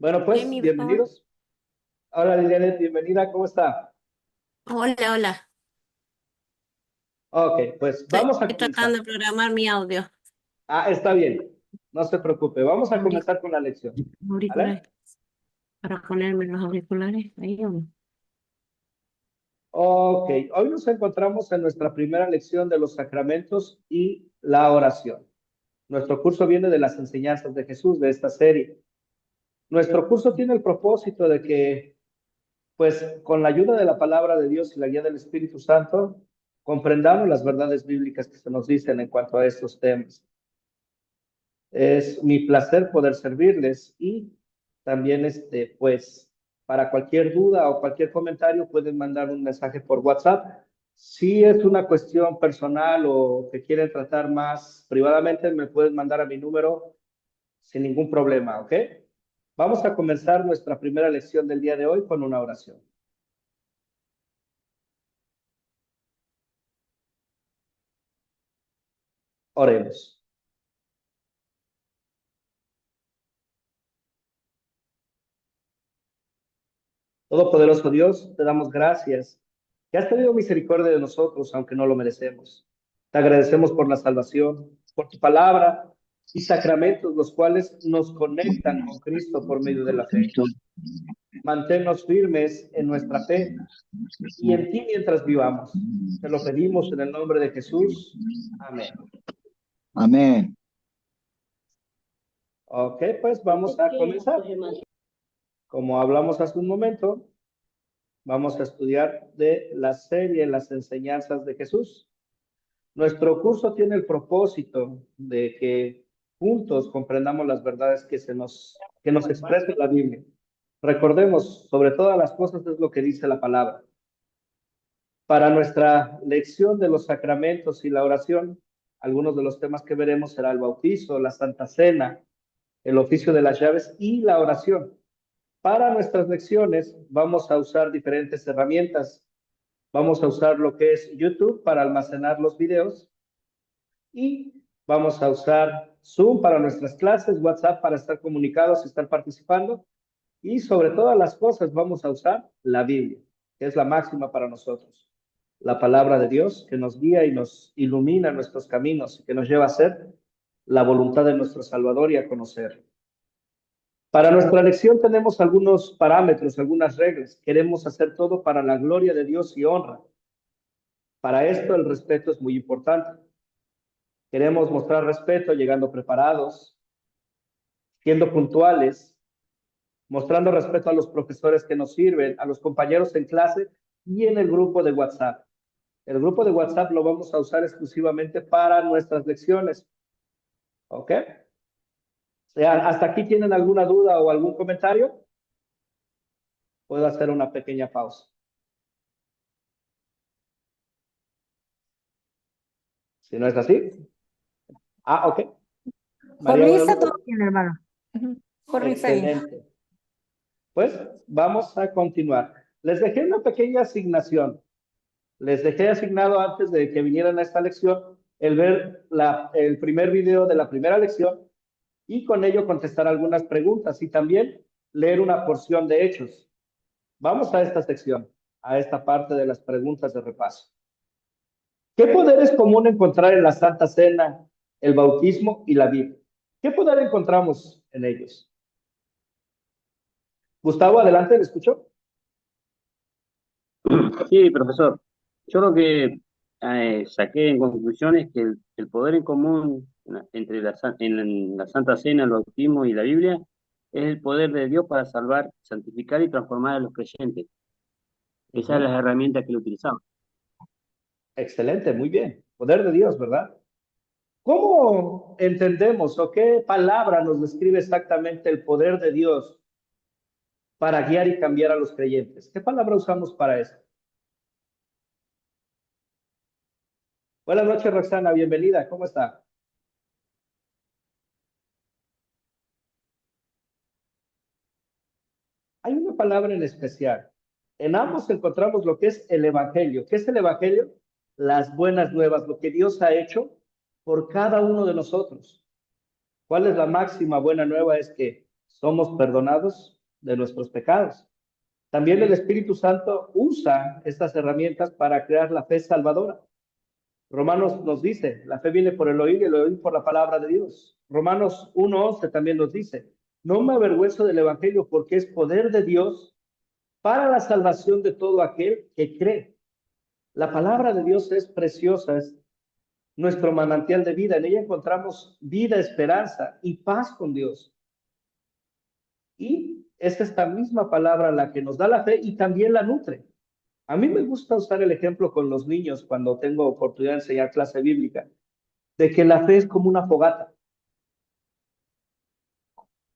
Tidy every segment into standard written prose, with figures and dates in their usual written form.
Bueno, pues, Jamie, por favor. bienvenidos. Hola Liliana, bienvenida, ¿cómo está? Hola, hola. Ok, pues Estoy vamos a tratando comenzar. de programar mi audio. Ah, está bien, no se preocupe, vamos a Auri- comenzar con la lección, Auriculares. ¿vale? Para ponerme los auriculares. Ahí o no. Ok, hoy nos encontramos en nuestra primera lección de los sacramentos y la oración. Nuestro curso viene de las enseñanzas de Jesús, de esta serie. Nuestro curso tiene el propósito de que, pues, con la ayuda de la palabra de Dios y la guía del Espíritu Santo, comprendamos las verdades bíblicas que se nos dicen en cuanto a estos temas. Es mi placer poder servirles y también, pues, para cualquier duda o cualquier comentario pueden mandar un mensaje por WhatsApp. Si es una cuestión personal o que quieren tratar más privadamente, me pueden mandar a mi número sin ningún problema, ¿ok? Vamos a comenzar nuestra primera lección del día de hoy con una oración. Oremos. Todopoderoso Dios, te damos gracias que has tenido misericordia de nosotros, aunque no lo merecemos. Te agradecemos por la salvación, por tu palabra y sacramentos, los cuales nos conectan con Cristo por medio de la fe. Manténnos firmes en nuestra fe y en ti mientras vivamos. Te lo pedimos en el nombre de Jesús. Amén. Amén. Ok, pues vamos a comenzar. Como hablamos hace un momento, vamos a estudiar de la serie Las enseñanzas de Jesús. Nuestro curso tiene el propósito de que juntos comprendamos las verdades que nos expresa la Biblia. Recordemos, sobre todas las cosas es lo que dice la palabra. Para nuestra lección de los sacramentos y la oración, algunos de los temas que veremos será el bautizo, la Santa Cena, el oficio de las llaves y la oración. Para nuestras lecciones vamos a usar diferentes herramientas. Vamos a usar lo que es YouTube para almacenar los videos y vamos a usar Zoom para nuestras clases, WhatsApp para estar comunicados y estar participando. Y sobre todas las cosas vamos a usar la Biblia, que es la máxima para nosotros. La palabra de Dios que nos guía y nos ilumina nuestros caminos y que nos lleva a hacer la voluntad de nuestro Salvador y a conocer. Para nuestra lección tenemos algunos parámetros, algunas reglas. Queremos hacer todo para la gloria de Dios y honra. Para esto el respeto es muy importante. Queremos mostrar respeto llegando preparados, siendo puntuales, mostrando respeto a los profesores que nos sirven, a los compañeros en clase y en el grupo de WhatsApp. El grupo de WhatsApp lo vamos a usar exclusivamente para nuestras lecciones. ¿Ok? ¿Hasta aquí tienen alguna duda o algún comentario? Puedo hacer una pequeña pausa. Si no es así. Ah, ok. Por María mí está todo Guadalupe. bien, hermano. Ujú. Por mí está bien. Excelente. Pues vamos a continuar. Les dejé una pequeña asignación. Les dejé asignado antes de que vinieran a esta lección el ver el primer video de la primera lección y con ello contestar algunas preguntas y también leer una porción de hechos. Vamos a esta sección, a esta parte de las preguntas de repaso. ¿Qué poder es común encontrar en la Santa Cena, el bautismo y la Biblia? ¿Qué poder encontramos en ellos? Gustavo, adelante, ¿le escucho? Sí, profesor. Yo lo que saqué en conclusiones que el poder en común entre en la Santa Cena, el bautismo y la Biblia es el poder de Dios para salvar, santificar y transformar a los creyentes. Esa es Uh-huh. la herramienta que él utilizaba. Excelente, muy bien. Poder de Dios, ¿verdad? ¿Cómo entendemos o qué palabra nos describe exactamente el poder de Dios para guiar y cambiar a los creyentes? ¿Qué palabra usamos para eso? Buenas noches, Roxana, bienvenida, ¿cómo está? Hay una palabra en especial. En ambos encontramos lo que es el Evangelio. ¿Qué es el Evangelio? Las buenas nuevas, lo que Dios ha hecho por cada uno de nosotros. ¿Cuál es la máxima buena nueva? Es que somos perdonados de nuestros pecados. También el Espíritu Santo usa estas herramientas para crear la fe salvadora. Romanos nos dice, la fe viene por el oír y el oír por la palabra de Dios. Romanos 1:11 también nos dice, no me avergüenzo del Evangelio porque es poder de Dios para la salvación de todo aquel que cree. La palabra de Dios es preciosa, es nuestro manantial de vida. En ella encontramos vida, esperanza y paz con Dios. Y es esta misma palabra la que nos da la fe y también la nutre. A mí me gusta usar el ejemplo con los niños cuando tengo oportunidad de enseñar clase bíblica, de que la fe es como una fogata.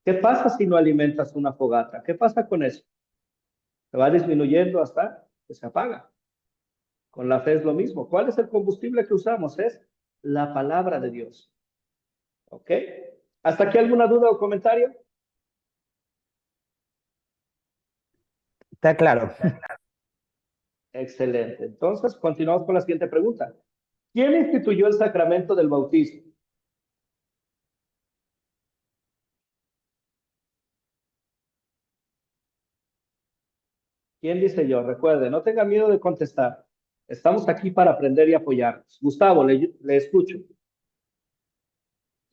¿Qué pasa si no alimentas una fogata? ¿Qué pasa con eso? Se va disminuyendo hasta que se apaga. Con la fe es lo mismo. ¿Cuál es el combustible que usamos? Es la palabra de Dios. ¿Ok? ¿Hasta aquí alguna duda o comentario? Está claro. Excelente. Entonces, continuamos con la siguiente pregunta. ¿Quién instituyó el sacramento del bautismo? ¿Quién dice yo? Recuerde, no tenga miedo de contestar. Estamos aquí para aprender y apoyarnos. Gustavo, le escucho.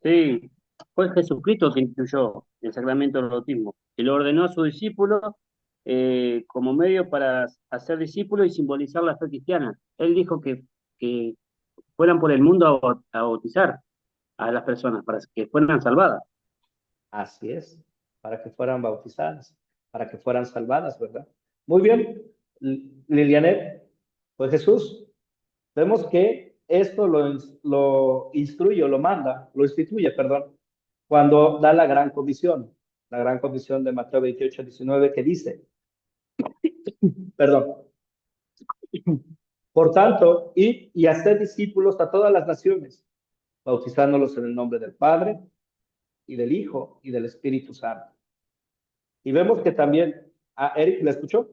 Sí, fue Jesucristo que instituyó el sacramento del bautismo y lo ordenó a sus discípulos como medio para hacer discípulos y simbolizar la fe cristiana. Él dijo que fueran por el mundo a bautizar a las personas para que fueran salvadas. Así es, para que fueran bautizadas, para que fueran salvadas, ¿verdad? Muy bien, Lilianet, pues Jesús, vemos que esto lo instruye, lo manda, lo instituye, perdón, cuando da la gran comisión de Mateo 28:19 que dice, perdón, por tanto, id y haced discípulos a todas las naciones, bautizándolos en el nombre del Padre y del Hijo y del Espíritu Santo. Y vemos que también, Eric, ¿le escuchó?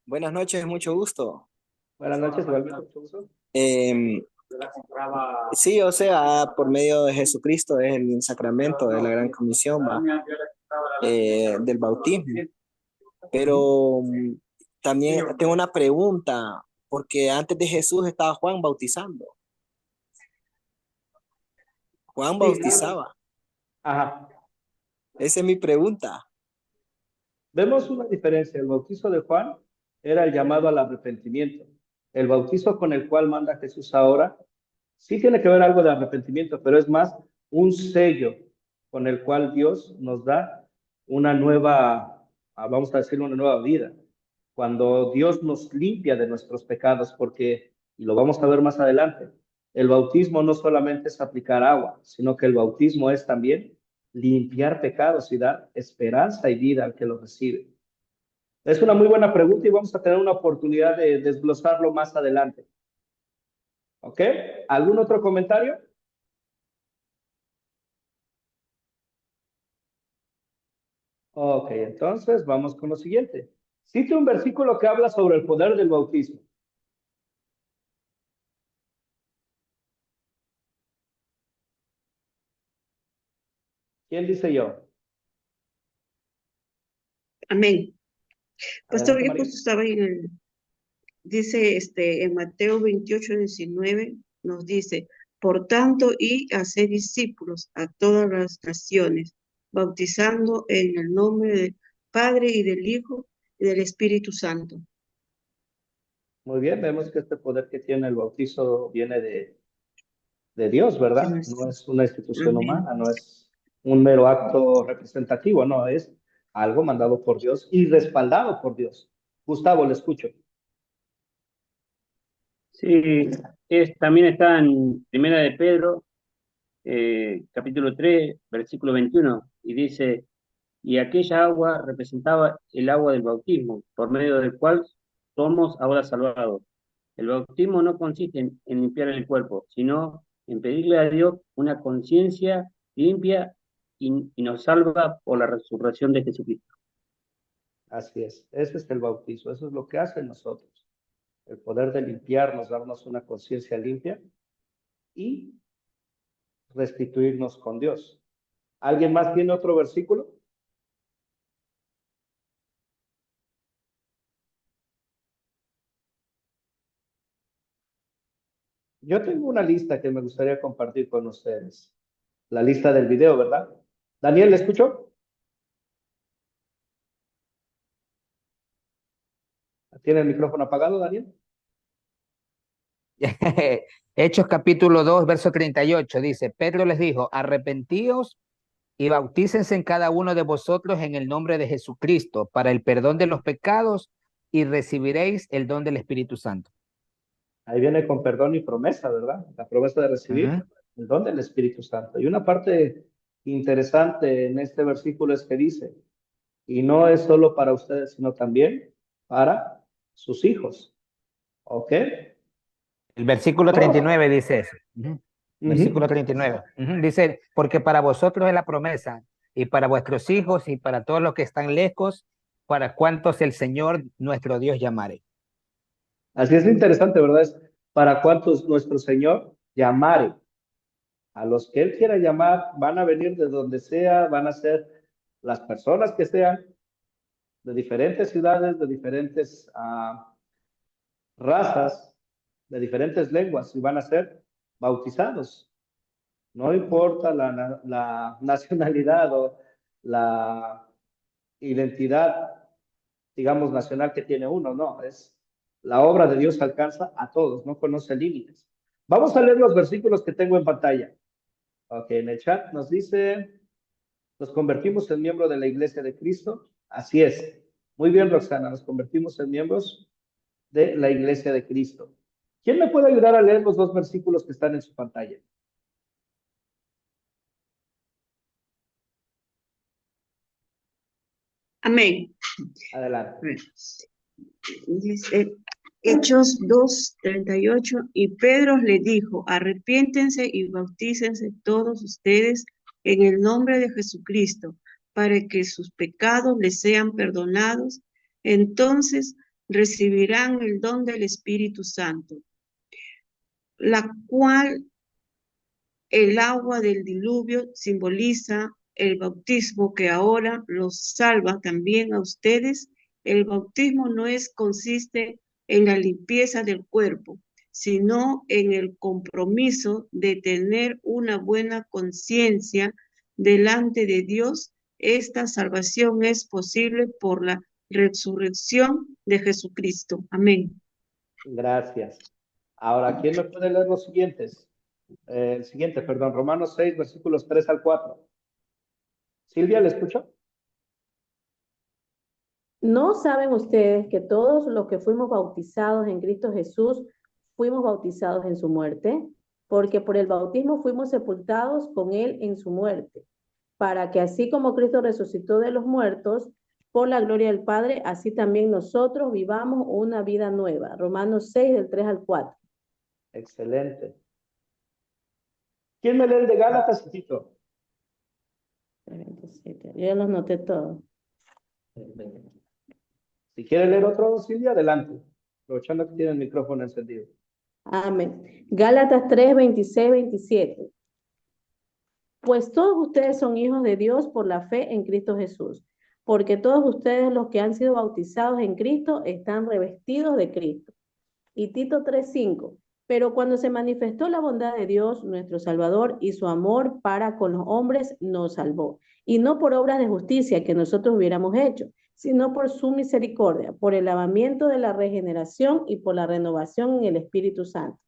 Buenas noches, mucho gusto. Buenas noches, igualmente, mucho gusto. Em, sí, o sea, por medio de Jesucristo es el sacramento de la Gran Comisión, ¿va? Del bautismo. Pero también tengo una pregunta, porque antes de Jesús estaba Juan bautizando. Juan bautizaba. Ajá. Esa es mi pregunta. Vemos una diferencia. El bautizo de Juan era el llamado al arrepentimiento. El bautizo con el cual manda Jesús ahora sí tiene que ver algo de arrepentimiento, pero es más un sello con el cual Dios nos da una nueva, vamos a decir, una nueva vida. Cuando Dios nos limpia de nuestros pecados, porque, y lo vamos a ver más adelante, el bautismo no solamente es aplicar agua, sino que el bautismo es también limpiar pecados y dar esperanza y vida al que lo recibe. Es una muy buena pregunta y vamos a tener una oportunidad de desglosarlo más adelante. ¿Ok? ¿Algún otro comentario? Ok, entonces vamos con lo siguiente. Cite un versículo que habla sobre el poder del bautismo. ¿Quién dice yo? Amén. Pastor, Adelante, yo María. justo estaba dice en Mateo 28:19, nos dice, por tanto, y hacer discípulos a todas las naciones, bautizando en el nombre del Padre y del Hijo y del Espíritu Santo. Muy bien, vemos que este poder que tiene el bautizo viene de Dios, ¿verdad? No es una institución Amén. humana, no es un mero acto representativo, no, es algo mandado por Dios y respaldado por Dios. Gustavo, le escucho. Sí, también está en Primera de Pedro, capítulo 3, versículo 21, y dice, y aquella agua representaba el agua del bautismo, por medio del cual somos ahora salvados. El bautismo no consiste en limpiar el cuerpo, sino en pedirle a Dios una conciencia limpia y nos salva por la resurrección de Jesucristo. Así es, ese es el bautizo, eso es lo que hace en nosotros. El poder de limpiarnos, darnos una conciencia limpia y restituirnos con Dios. ¿Alguien más tiene otro versículo? Yo tengo una lista que me gustaría compartir con ustedes. La lista del video, ¿verdad? Daniel, ¿le escucho? ¿Tiene el micrófono apagado, Daniel? Hechos capítulo 2, verso 38, dice, Pedro les dijo, arrepentíos y bautícense en cada uno de vosotros en el nombre de Jesucristo para el perdón de los pecados y recibiréis el don del Espíritu Santo. Ahí viene con perdón y promesa, ¿verdad? La promesa de recibir el don del Espíritu Santo. Y una parte interesante en este versículo es que dice, y no es solo para ustedes, sino también para sus hijos. ¿Ok? El versículo 39 dice eso. Versículo 39. Dice, porque para vosotros es la promesa, y para vuestros hijos, y para todos los que están lejos, para cuantos el Señor nuestro Dios llamare. Así es interesante, ¿verdad? Es para cuantos nuestro Señor llamare. A los que Él quiera llamar, van a venir de donde sea, van a ser las personas que sean, de diferentes ciudades, de diferentes razas, de diferentes lenguas, y van a ser bautizados. No importa la nacionalidad o la identidad, digamos, nacional que tiene uno, no, es la obra de Dios alcanza a todos, no conoce límites. Vamos a leer los versículos que tengo en pantalla. Ok, en el chat nos dice, nos convertimos en miembro de la Iglesia de Cristo. Así es. Muy bien, Roxana, nos convertimos en miembros de la Iglesia de Cristo. ¿Quién me puede ayudar a leer los dos versículos que están en su pantalla? Amén. Adelante. Dice, Hechos 2:38, y Pedro le dijo, arrepiéntense y bautícense todos ustedes en el nombre de Jesucristo, para que sus pecados les sean perdonados, entonces recibirán el don del Espíritu Santo, la cual el agua del diluvio simboliza el bautismo que ahora los salva también a ustedes. El bautismo no consiste en la limpieza del cuerpo, sino en el compromiso de tener una buena conciencia delante de Dios. Esta salvación es posible por la resurrección de Jesucristo. Amén. Gracias. Ahora, ¿quién me puede leer los siguientes? El siguiente, perdón, Romanos 6, versículos 3 al 4. Silvia, ¿le escucho? ¿No saben ustedes que todos los que fuimos bautizados en Cristo Jesús fuimos bautizados en su muerte? Porque por el bautismo fuimos sepultados con él en su muerte, para que así como Cristo resucitó de los muertos, por la gloria del Padre, así también nosotros vivamos una vida nueva. Romanos 6, del 3 al 4. Excelente. ¿Quién me lee el de Gálatas, Tito? 27. Yo ya los noté todos. Si quiere leer otro, Silvia, adelante. Aprovechando que tiene el micrófono encendido. Amén. Gálatas 3, 26, 27. Pues todos ustedes son hijos de Dios por la fe en Cristo Jesús, porque todos ustedes los que han sido bautizados en Cristo están revestidos de Cristo. Y Tito 3:5. Pero cuando se manifestó la bondad de Dios, nuestro Salvador, y su amor para con los hombres, nos salvó. Y no por obras de justicia que nosotros hubiéramos hecho, sino por su misericordia, por el lavamiento de la regeneración y por la renovación en el Espíritu Santo.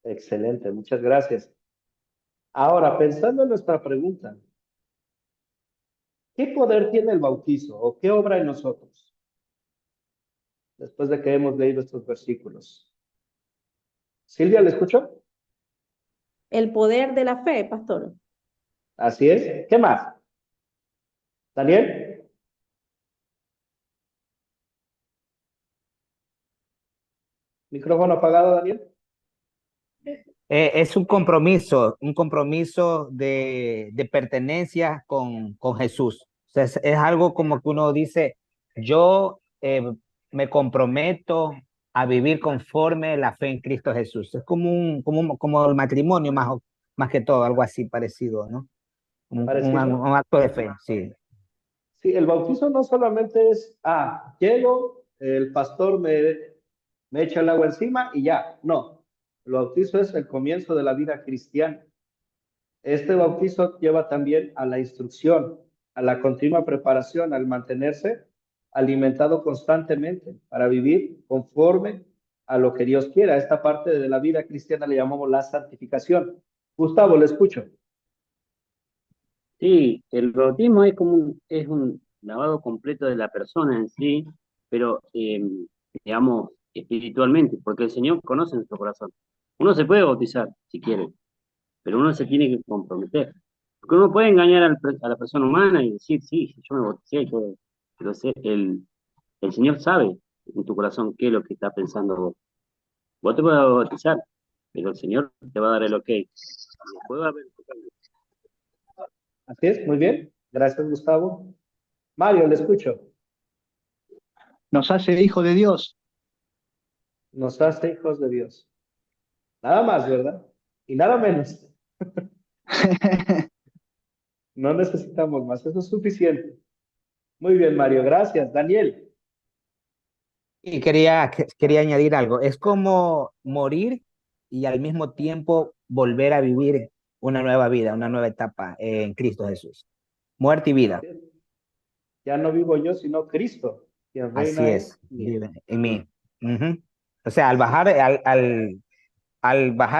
Excelente, muchas gracias. Ahora, pensando en nuestra pregunta, ¿qué poder tiene el bautizo o qué obra en nosotros? Después de que hemos leído estos versículos. Silvia, ¿le escucho? El poder de la fe, pastor. Así es. ¿Qué más? ¿Daniel? ¿Micrófono apagado, Daniel? Es un compromiso de pertenencia con Jesús. O sea, es algo como que uno dice, yo me comprometo a vivir conforme la fe en Cristo Jesús. Es como el matrimonio más que todo, algo así parecido, ¿no? Un, parecido. un acto de fe, sí. Sí, el bautizo no solamente es, llego, el pastor me echa el agua encima y ya. No, el bautizo es el comienzo de la vida cristiana. Este bautizo lleva también a la instrucción, a la continua preparación, al mantenerse alimentado constantemente para vivir conforme a lo que Dios quiera. Esta parte de la vida cristiana le llamamos la santificación. Gustavo, le escucho. Sí, el bautismo es como es un lavado completo de la persona en sí, pero digamos espiritualmente, porque el Señor conoce nuestro corazón. Uno se puede bautizar si quiere, pero uno se tiene que comprometer. Porque uno puede engañar a la persona humana y decir, sí, yo me bauticé y todo, pero el Señor sabe en tu corazón qué es lo que está pensando vos. Vos te puedes bautizar, pero el Señor te va a dar el ok. Después va a haber tu cambio. Así es, muy bien. Gracias, Gustavo. Mario, le escucho. Nos hace hijo de Dios. Nos hace hijos de Dios. Nada más, ¿verdad? Y nada menos. No necesitamos más, eso es suficiente. Muy bien, Mario, gracias. Daniel. Y quería añadir algo. Es como morir y al mismo tiempo volver a vivir una nueva vida, una nueva etapa en Cristo Jesús. Muerte y vida. Ya no vivo yo, sino Cristo, quien Así reina en es, mí. vive en mí. Ujú. O sea, al bajar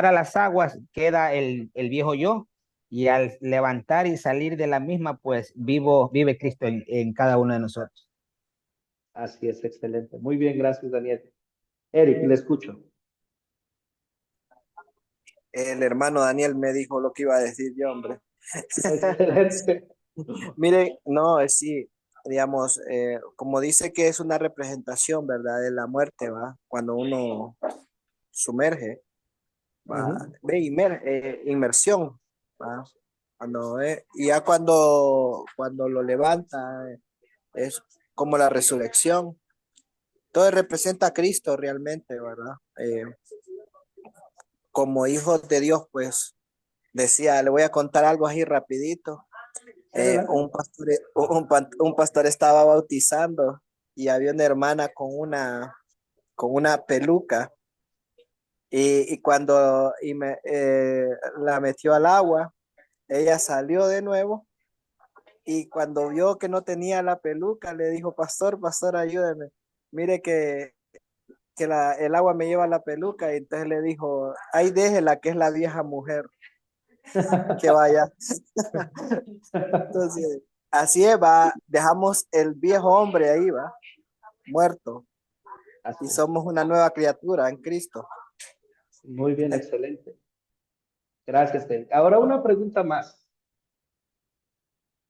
a las aguas queda el viejo yo, y al levantar y salir de la misma, pues vive Cristo en cada uno de nosotros. Así es, excelente. Muy bien, gracias, Daniel. Eric, le escucho. El hermano Daniel me dijo lo que iba a decir yo, hombre. Excelente. Mire, no, sí, digamos, como dice que es una representación, ¿verdad? De la muerte, ¿va? Cuando uno sumerge, ¿va? Ujú. Ve, inmersión, ¿va? Y ya cuando lo levanta, es como la resurrección. Todo representa a Cristo realmente, ¿verdad? Como hijos de Dios, pues, decía, le voy a contar algo así rapidito. Adelante. Un pastor estaba bautizando y había una hermana con una peluca y cuando la metió al agua, ella salió de nuevo y cuando vio que no tenía la peluca, le dijo, pastor, ayúdeme, mire que el agua me lleva la peluca y entonces le dijo, ahí déjela que es la vieja mujer que vaya. Entonces, así es, va, dejamos el viejo hombre ahí, va, muerto, Así y es. somos una nueva criatura en Cristo. Muy bien, excelente. Gracias, Eric. Ahora una pregunta más.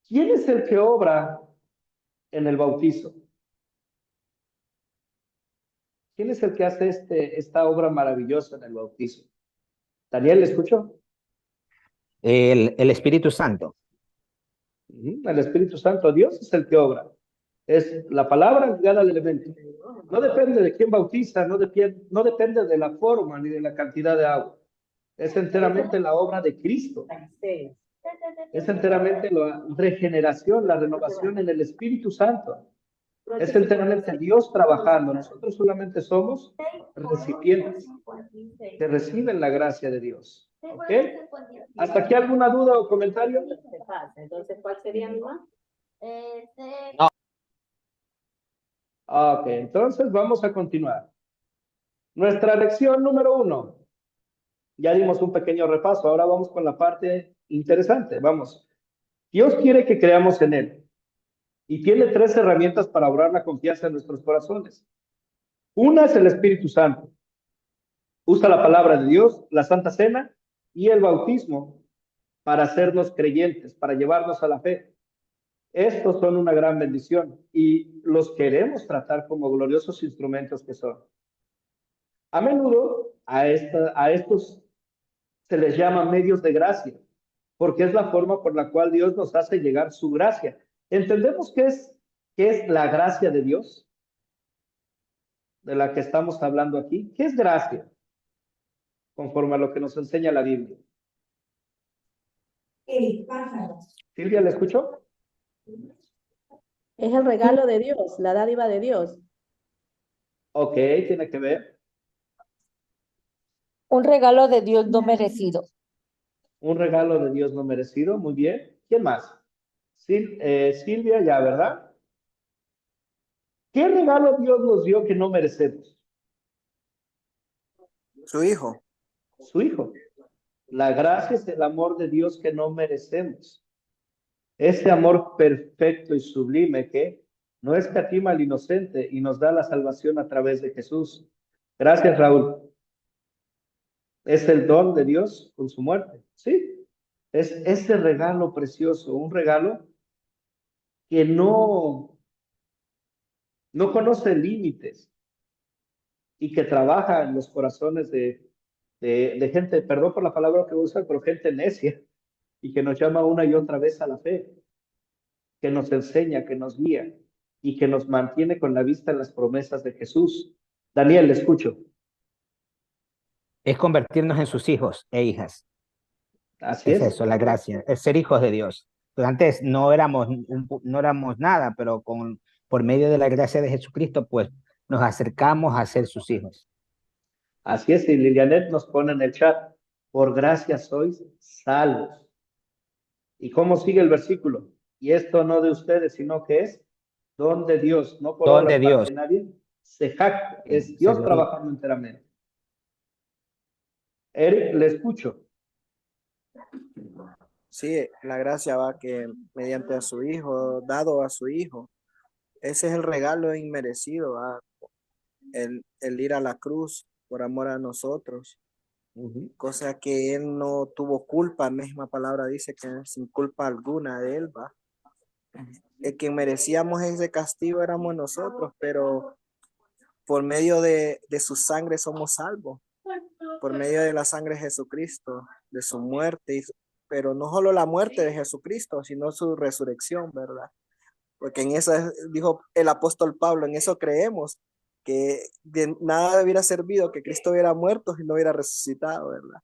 ¿Quién es el que obra en el bautizo? ¿Quién es el que hace esta obra maravillosa en el bautizo? Daniel, ¿le escucho? El Espíritu Santo. El Espíritu Santo, Dios es el que obra. Es la palabra ligada al elemento. No depende de quién bautiza, no depende de la forma ni de la cantidad de agua. Es enteramente la obra de Cristo. Es enteramente la regeneración, la renovación en el Espíritu Santo. Es enteramente Dios trabajando. Nosotros solamente somos recipientes que reciben la gracia de Dios. ¿Ok? ¿Hasta aquí alguna duda o comentario? Entonces, ¿cuál sería mi más? Ok, entonces vamos a continuar. Nuestra lección número 1. Ya dimos un pequeño repaso, ahora vamos con la parte interesante. Vamos. Dios quiere que creamos en Él y tiene 3 herramientas para obrar la confianza en nuestros corazones. Una es el Espíritu Santo. Usa la palabra de Dios, la Santa Cena y el bautismo para hacernos creyentes, para llevarnos a la fe. Estos son una gran bendición y los queremos tratar como gloriosos instrumentos que son. A menudo a estos se les llama medios de gracia, porque es la forma por la cual Dios nos hace llegar su gracia. ¿Entendemos qué es la gracia de Dios? De la que estamos hablando aquí. ¿Qué es gracia? Conforme a lo que nos enseña la Biblia. Silvia, ¿le escucho? Es el regalo de Dios, la dádiva de Dios. Ok, tiene que ver. Un regalo de Dios no merecido. Un regalo de Dios no merecido. Muy bien. ¿Quién más? Silvia, ya, ¿verdad? ¿Qué regalo Dios nos dio que no merecemos? Su hijo. Su Hijo. La gracia es el amor de Dios que no merecemos. Ese amor perfecto y sublime que no escatima al inocente y nos da la salvación a través de Jesús. Gracias, Raúl. Es el don de Dios con su muerte. Sí, es ese regalo precioso, un regalo que no conoce límites y que trabaja en los corazones de gente, perdón por la palabra que usa, pero gente necia, y que nos llama una y otra vez a la fe, que nos enseña, que nos guía y que nos mantiene con la vista en las promesas de Jesús. Daniel, le escucho. Es convertirnos en sus hijos e hijas. Así Es es. eso, la gracia, es ser hijos de Dios. Pues antes no éramos nada, pero por medio de la gracia de Jesucristo, pues nos acercamos a ser sus hijos. Así es, y Lilianet nos pone en el chat, por gracia sois salvos. ¿Y cómo sigue el versículo? Y esto no de ustedes, sino que es don de Dios, no por Don obras de para Dios. que nadie se jacte. Es Se Dios gloríe. trabajando enteramente. Eric, le escucho. Sí, la gracia va que mediante a su hijo, dado a su hijo, ese es el regalo inmerecido, ¿va? El ir a la cruz por amor a nosotros, cosa que él no tuvo culpa, la misma palabra dice que sin culpa alguna de él, va. El que merecíamos ese castigo éramos nosotros, pero por medio de su sangre somos salvos, por medio de la sangre de Jesucristo, de su muerte, pero no solo la muerte de Jesucristo, sino su resurrección, ¿verdad? Porque en eso dijo el apóstol Pablo, en eso creemos, que de nada hubiera servido que Cristo hubiera muerto y no hubiera resucitado, ¿verdad?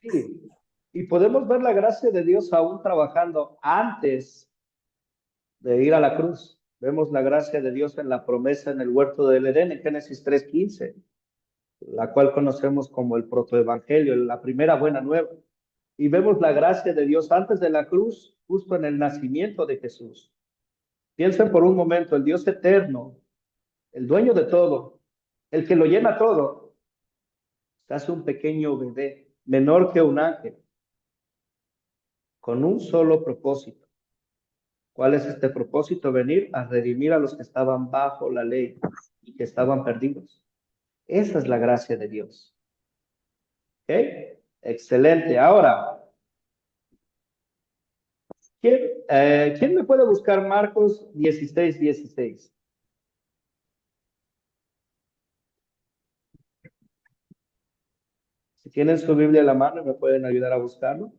Sí. Y podemos ver la gracia de Dios aún trabajando antes de ir a la cruz. Vemos la gracia de Dios en la promesa en el huerto del Edén, en Génesis 3:15, la cual conocemos como el protoevangelio, la primera buena nueva. Y vemos la gracia de Dios antes de la cruz, justo en el nacimiento de Jesús. Piensen por un momento, el Dios eterno, el dueño de todo, el que lo llena todo, se hace un pequeño bebé, menor que un ángel, con un solo propósito. ¿Cuál es este propósito? Venir a redimir a los que estaban bajo la ley y que estaban perdidos. Esa es la gracia de Dios. ¿Ok? Excelente. Ahora, ¿quién me puede buscar Marcos 16:16? Si tienen su Biblia a la mano, ¿me pueden ayudar a buscarlo?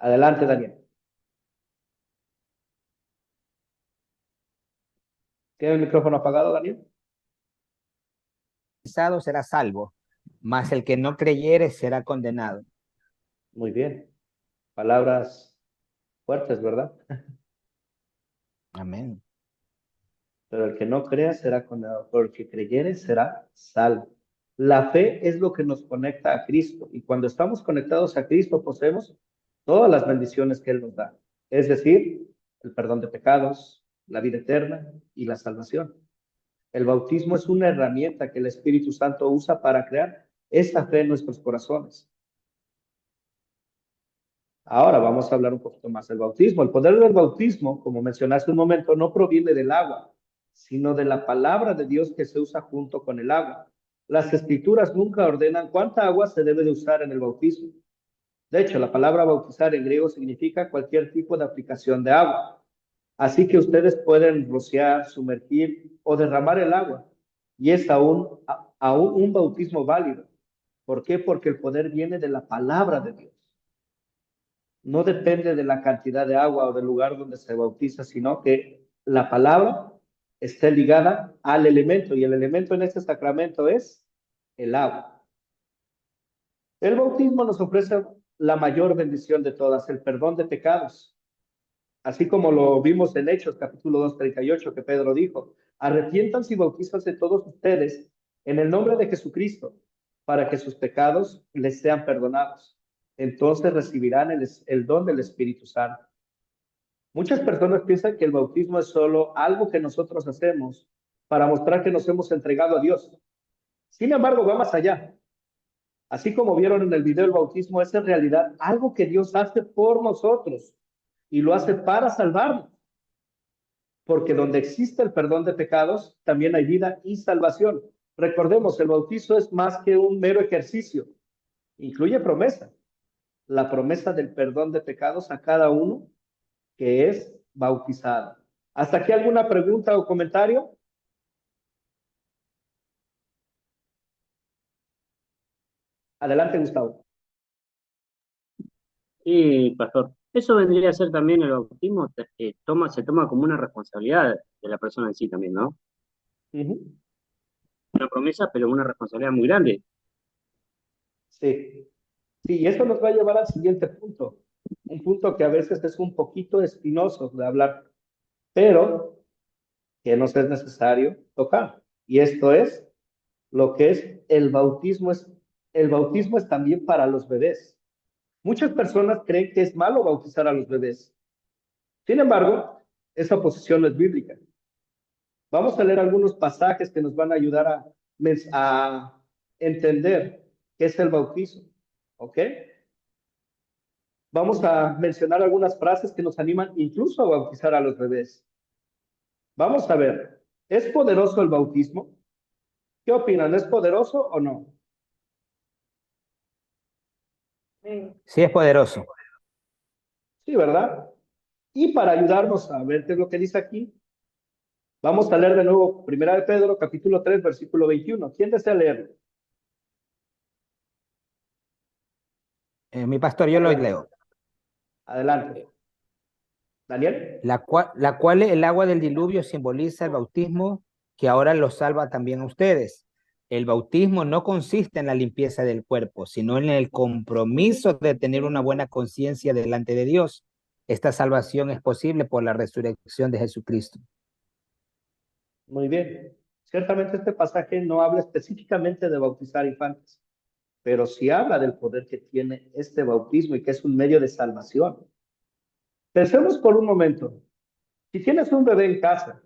Adelante, Daniel. ¿Tiene el micrófono apagado, Daniel? Será salvo, mas el que no creyere será condenado. Muy bien. Palabras fuertes, ¿verdad? Amén. Pero el que no crea será condenado, pero el que creyere será salvo. La fe es lo que nos conecta a Cristo, y cuando estamos conectados a Cristo poseemos todas las bendiciones que Él nos da, es decir, el perdón de pecados, la vida eterna y la salvación. El bautismo es una herramienta que el Espíritu Santo usa para crear esa fe en nuestros corazones. Ahora vamos a hablar un poquito más del bautismo. El poder del bautismo, como mencionaste un momento, no proviene del agua, sino de la palabra de Dios que se usa junto con el agua. Las escrituras nunca ordenan cuánta agua se debe de usar en el bautismo. De hecho, la palabra bautizar en griego significa cualquier tipo de aplicación de agua. Así que ustedes pueden rociar, sumergir o derramar el agua. Y es aún un bautismo válido. ¿Por qué? Porque el poder viene de la palabra de Dios. No depende de la cantidad de agua o del lugar donde se bautiza, sino que la palabra esté ligada al elemento, y el elemento en este sacramento es el agua. El bautismo nos ofrece la mayor bendición de todas, el perdón de pecados. Así como lo vimos en Hechos, capítulo 2, 38, que Pedro dijo, arrepiéntanse y bautízanse todos ustedes en el nombre de Jesucristo, para que sus pecados les sean perdonados. Entonces recibirán el don del Espíritu Santo. Muchas personas piensan que el bautismo es solo algo que nosotros hacemos para mostrar que nos hemos entregado a Dios. Sin embargo, va más allá. Así como vieron en el video, el bautismo es en realidad algo que Dios hace por nosotros y lo hace para salvarnos. Porque donde existe el perdón de pecados, también hay vida y salvación. Recordemos, el bautizo es más que un mero ejercicio. Incluye promesa. La promesa del perdón de pecados a cada uno que es bautizado. ¿Hasta aquí alguna pregunta o comentario? Adelante, Gustavo. Sí, pastor. Eso vendría a ser también el bautismo, se toma como una responsabilidad de la persona en sí también, ¿no? Una promesa, pero una responsabilidad muy grande. Sí. Sí, y esto nos va a llevar al siguiente punto. Un punto que a veces es un poquito espinoso de hablar, pero que nos es necesario tocar. Y esto es lo que es el bautismo. El bautismo es también para los bebés. Muchas personas creen que es malo bautizar a los bebés. Sin embargo, esa posición no es bíblica. Vamos a leer algunos pasajes que nos van a ayudar a entender qué es el bautismo. ¿Ok? Vamos a mencionar algunas frases que nos animan incluso a bautizar a los bebés. Vamos a ver, ¿es poderoso el bautismo? ¿Qué opinan? ¿Es poderoso o no? Sí, es poderoso. Sí, ¿verdad? Y para ayudarnos a ver qué es lo que dice aquí, vamos a leer de nuevo 1 de Pedro, capítulo 3, versículo 21. ¿Quién desea leerlo? Mi pastor, yo lo leo. Adelante. Daniel. La cual el agua del diluvio simboliza el bautismo que ahora los salva también a ustedes. El bautismo no consiste en la limpieza del cuerpo, sino en el compromiso de tener una buena conciencia delante de Dios. Esta salvación es posible por la resurrección de Jesucristo. Muy bien. Ciertamente este pasaje no habla específicamente de bautizar infantes, pero sí habla del poder que tiene este bautismo y que es un medio de salvación. Pensemos por un momento, si tienes un bebé en casa,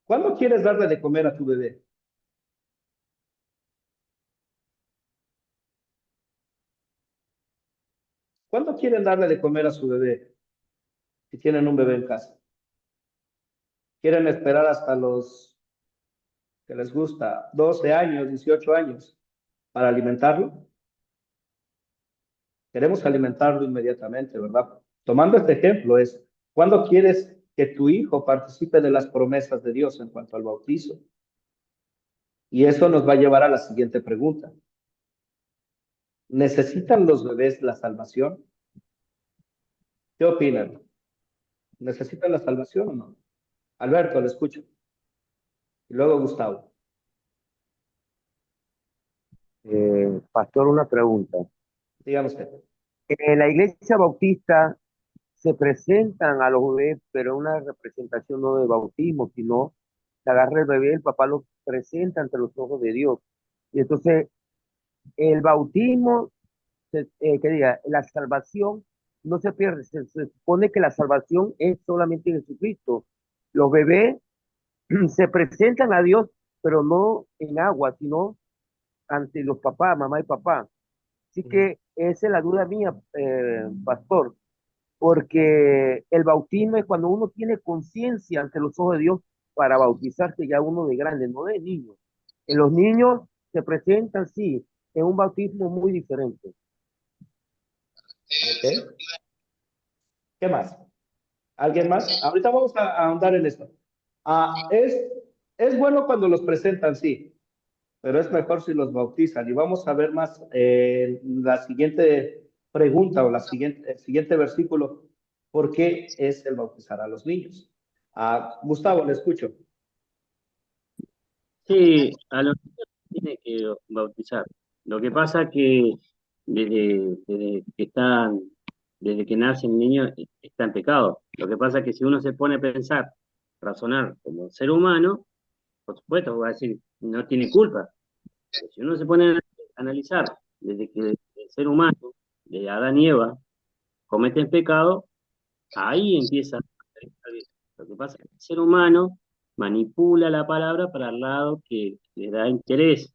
¿cuándo quieres darle de comer a tu bebé? ¿Cuándo quieren darle de comer a su bebé si tienen un bebé en casa? ¿Quieren esperar hasta los que les gusta 12 años, 18 años para alimentarlo? Queremos alimentarlo inmediatamente, ¿verdad? Tomando este ejemplo es, ¿cuándo quieres que tu hijo participe de las promesas de Dios en cuanto al bautizo? Y eso nos va a llevar a la siguiente pregunta. ¿Necesitan los bebés la salvación? ¿Qué opinan? ¿Necesitan la salvación o no? Alberto, le escucho. Y luego Gustavo. Pastor, una pregunta. Dígame usted. En la iglesia bautista se presentan a los bebés, pero una representación no de bautismo, sino se agarra el bebé, el papá lo presenta ante los ojos de Dios. Y entonces el bautismo, que diga, la salvación no se pierde, se supone que la salvación es solamente en Jesucristo. Los bebés se presentan a Dios, pero no en agua, sino ante los papás, mamá y papá. Así que esa es la duda mía, pastor, porque el bautismo es cuando uno tiene conciencia ante los ojos de Dios para bautizarse ya uno de grande, no de niño. En los niños se presentan, sí, en un bautismo muy diferente. Ok. ¿Qué más? ¿Alguien más? Ahorita vamos a ahondar en esto. Es bueno cuando los presentan, sí, pero es mejor si los bautizan. Y vamos a ver más la siguiente pregunta o el siguiente versículo. ¿Por qué es el bautizar a los niños? Gustavo, le escucho. Sí, a los niños tiene que bautizar. Lo que pasa que desde que nace el niño está en pecado. Lo que pasa es que si uno se pone a pensar, razonar como ser humano, por supuesto va a decir, no tiene culpa. Pero si uno se pone a analizar desde que el ser humano, de Adán y Eva, cometen pecado, ahí empieza. Lo que pasa es que el ser humano manipula la palabra para el lado que le da interés.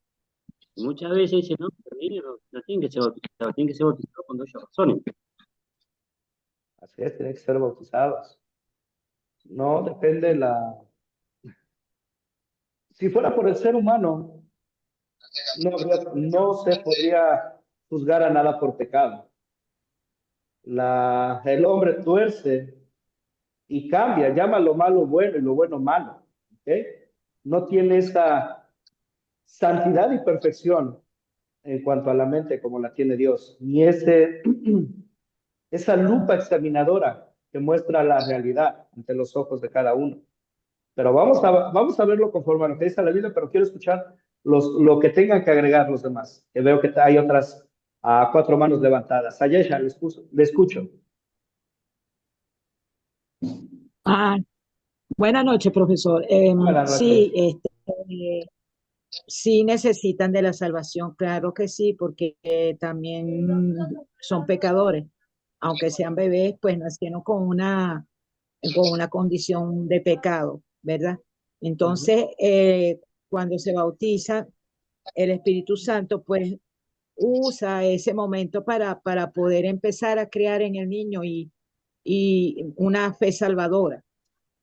Y muchas veces dice, no, pero ellos no tienen que ser bautizados, tienen que ser bautizados cuando ellos razonen. Así es, tienen que ser bautizados. No depende Si fuera por el ser humano, no se podría juzgar a nada por pecado. El hombre tuerce y cambia, llama lo malo bueno y lo bueno malo. ¿Ok? No tiene esa santidad y perfección en cuanto a la mente como la tiene Dios, ni esa lupa examinadora que muestra la realidad ante los ojos de cada uno. Pero vamos a verlo conforme a lo que dice la Biblia, pero quiero escuchar lo que tengan que agregar los demás, que veo que hay otras 4 manos levantadas. Ayesha, le escucho. Ah, buenas noches, profesor. Buenas Sí, noches. sí necesitan de la salvación, claro que sí, porque también son pecadores, aunque sean bebés, pues nacieron con una condición de pecado, ¿verdad? Entonces, cuando se bautiza, el Espíritu Santo, pues usa ese momento para poder empezar a crear en el niño y una fe salvadora.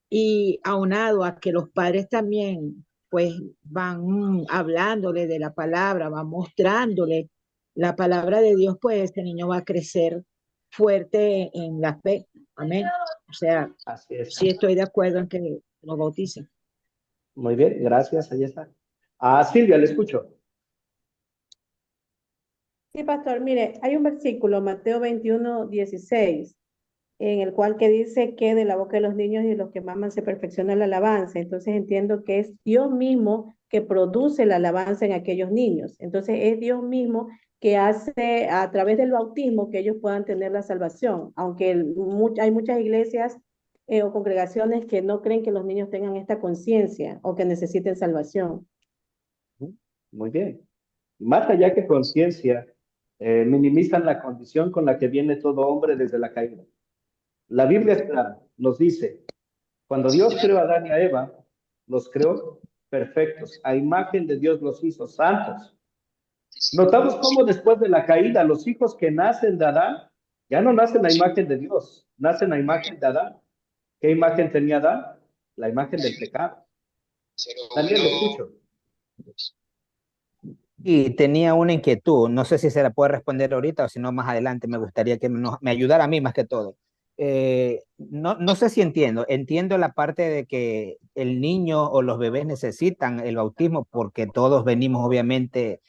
Y aunado a que los padres también pues van hablándole de la palabra, van mostrándole la palabra de Dios, pues ese niño va a crecer fuerte en la fe. Amén. O sea, Así es. sí estoy de acuerdo en que lo bauticen. Muy bien, gracias, Ayesha. Silvia, le escucho. Sí, pastor, mire, hay un versículo, Mateo 21:16, en el cual que dice que de la boca de los niños y de los que maman se perfecciona la alabanza. Entonces entiendo que es Dios mismo que produce la alabanza en aquellos niños. Entonces es Dios mismo que hace a través del bautismo que ellos puedan tener la salvación, aunque hay muchas iglesias o congregaciones que no creen que los niños tengan esta conciencia o que necesiten salvación. Muy bien. Más allá que conciencia, minimizan la condición con la que viene todo hombre desde la caída. La Biblia es clara, nos dice, cuando Dios creó a Adán y a Eva, los creó perfectos, a imagen de Dios los hizo santos. Notamos cómo después de la caída, los hijos que nacen de Adán, ya no nacen a imagen de Dios, nacen a imagen de Adán. ¿Qué imagen tenía Adán? La imagen del pecado. Daniel, le escucho. Y tenía una inquietud, no sé si se la puede responder ahorita o si no más adelante, me gustaría que me ayudara a mí más que todo. No sé si entiendo la parte de que el niño o los bebés necesitan el bautismo porque todos venimos obviamente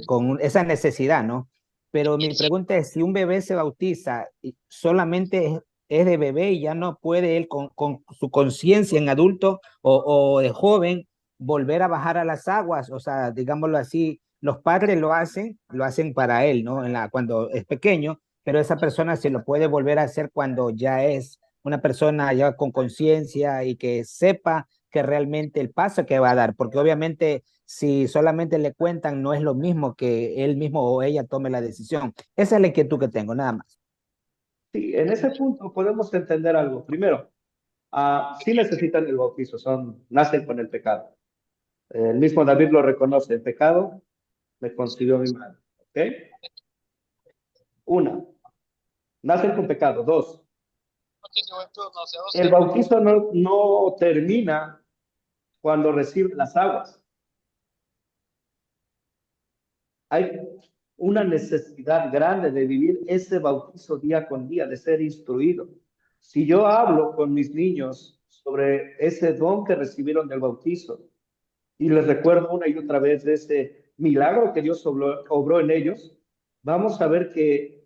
con esa necesidad, ¿no? Pero mi pregunta es, si un bebé se bautiza y solamente es de bebé y ya no puede él con su conciencia en adulto o de joven volver a bajar a las aguas, o sea, digámoslo así, los padres lo hacen para él, ¿no? Cuando es pequeño, pero esa persona se lo puede volver a hacer cuando ya es una persona ya con conciencia y que sepa que realmente el paso que va a dar, porque obviamente si solamente le cuentan no es lo mismo que él mismo o ella tome la decisión. Esa es la inquietud que tengo, nada más. Sí, en ese punto podemos entender algo. Primero, sí necesitan el bautizo, nacen con el pecado. El mismo David lo reconoce, el pecado me concibió mi madre. ¿Ok? Una, nacen con pecado. Dos, el bautizo no termina cuando reciben las aguas. Hay una necesidad grande de vivir ese bautizo día con día, de ser instruido. Si yo hablo con mis niños sobre ese don que recibieron del bautizo y les recuerdo una y otra vez de ese milagro que Dios obró en ellos, vamos a ver que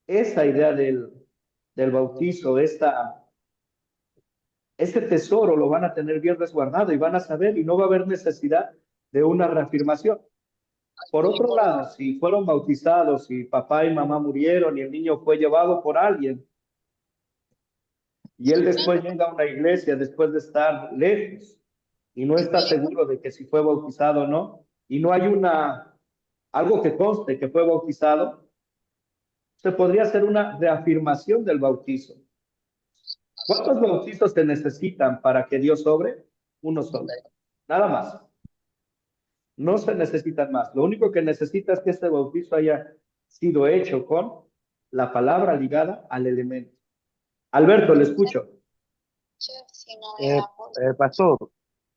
esa idea del bautizo, ese tesoro lo van a tener bien resguardado y van a saber y no va a haber necesidad de una reafirmación. Por otro lado, si fueron bautizados y papá y mamá murieron y el niño fue llevado por alguien y él después llega a una iglesia después de estar lejos y no está seguro de que si fue bautizado o no, y no hay algo que conste que fue bautizado, se podría hacer una reafirmación del bautizo. ¿Cuántos bautizos se necesitan para que Dios obre? Uno solo. Nada más. No se necesitan más. Lo único que necesita es que este bautizo haya sido hecho con la palabra ligada al elemento. Alberto, le escucho. Pastor,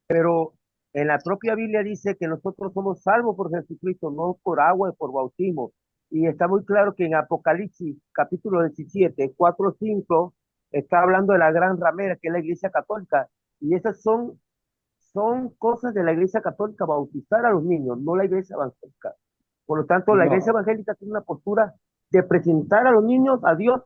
pero en la propia Biblia dice que nosotros somos salvos por Jesucristo, no por agua y por bautismo. Y está muy claro que en Apocalipsis, capítulo 17, 4, 5, está hablando de la gran ramera, que es la Iglesia Católica. Y esas son cosas de la Iglesia Católica, bautizar a los niños, no la Iglesia Evangélica. Por lo tanto, la Iglesia No. Evangélica tiene una postura de presentar a los niños a Dios,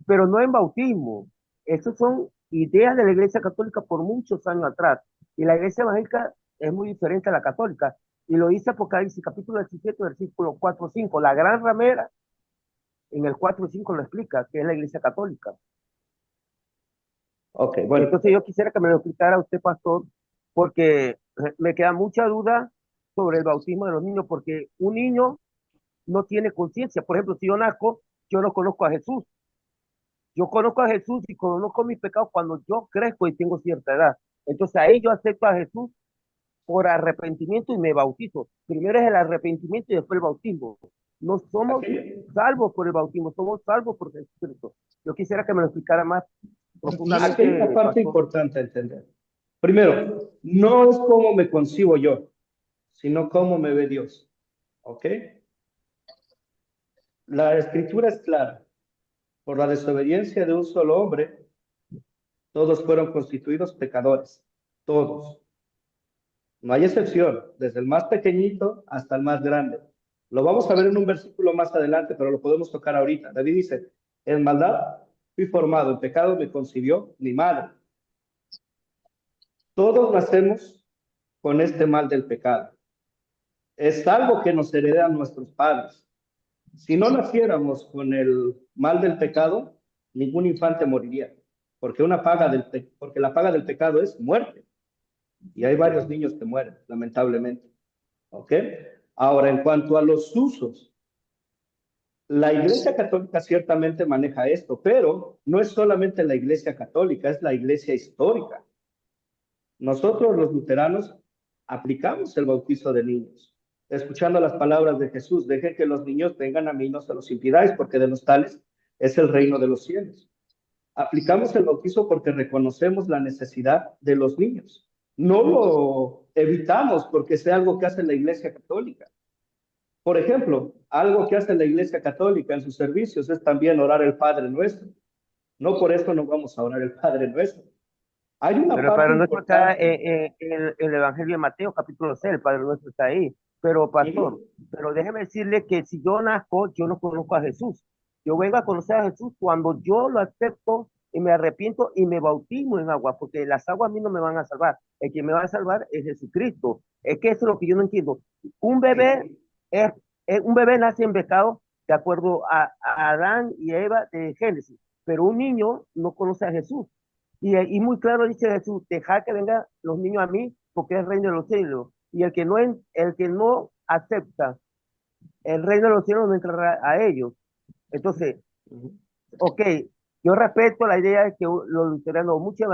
pero no en bautismo. Esas son ideas de la Iglesia Católica por muchos años atrás. Y la Iglesia Evangélica es muy diferente a la católica. Y lo dice Apocalipsis, capítulo 17, versículo 4, 5. La gran ramera, en el 4 y 5 lo explica, que es la Iglesia Católica. Ok, bueno. Entonces yo quisiera que me lo explicara usted, pastor, porque me queda mucha duda sobre el bautismo de los niños, porque un niño no tiene conciencia. Por ejemplo, si yo nazco, yo no conozco a Jesús. Yo conozco a Jesús y conozco mis pecados cuando yo crezco y tengo cierta edad. Entonces ahí yo acepto a Jesús por arrepentimiento y me bautizo. Primero es el arrepentimiento y después el bautismo. No somos salvos por el bautismo, somos salvos por Jesucristo. Yo quisiera que me lo explicara más profundamente. Aquí hay una parte importante a entender. Primero, no es cómo me concibo yo, sino cómo me ve Dios. ¿Ok? La escritura es clara. Por la desobediencia de un solo hombre, todos fueron constituidos pecadores. Todos. No hay excepción, desde el más pequeñito hasta el más grande. Lo vamos a ver en un versículo más adelante, pero lo podemos tocar ahorita. David dice, en maldad fui formado, en pecado me concibió mi madre. Todos nacemos con este mal del pecado. Es algo que nos heredan nuestros padres. Si no naciéramos con el mal del pecado, ningún infante moriría, porque porque la paga del pecado es muerte. Y hay varios niños que mueren, lamentablemente. ¿Ok? Ahora, en cuanto a los usos, la Iglesia Católica ciertamente maneja esto, pero no es solamente la Iglesia Católica, es la Iglesia histórica. Nosotros los luteranos aplicamos el bautizo de niños, escuchando las palabras de Jesús, dejen que los niños vengan a mí, no se los impidáis, porque de los tales es el reino de los cielos. Aplicamos el bautizo porque reconocemos la necesidad de los niños. No lo evitamos porque sea algo que hace la Iglesia Católica. Por ejemplo, algo que hace la Iglesia Católica en sus servicios es también orar el Padre Nuestro. No por eso no vamos a orar el Padre Nuestro. Hay una Pero el parte Padre Nuestro está importante. en el Evangelio de Mateo, capítulo 6, el Padre Nuestro está ahí. Pero, pastor, pero déjeme decirle que si yo nazco, yo no conozco a Jesús. Yo vengo a conocer a Jesús cuando yo lo acepto y me arrepiento y me bautismo en agua, porque las aguas a mí no me van a salvar. El que me va a salvar es Jesucristo. Es que eso es lo que yo no entiendo. Un bebé un bebé nace en pecado de acuerdo a Adán y Eva de Génesis, pero un niño no conoce a Jesús. Y muy claro dice Jesús, dejad que vengan los niños a mí, porque es el reino de los cielos. Y el que no acepta el reino de los cielos no entrará a ellos. Entonces, ok, yo respeto la idea de que los luteranos, muchas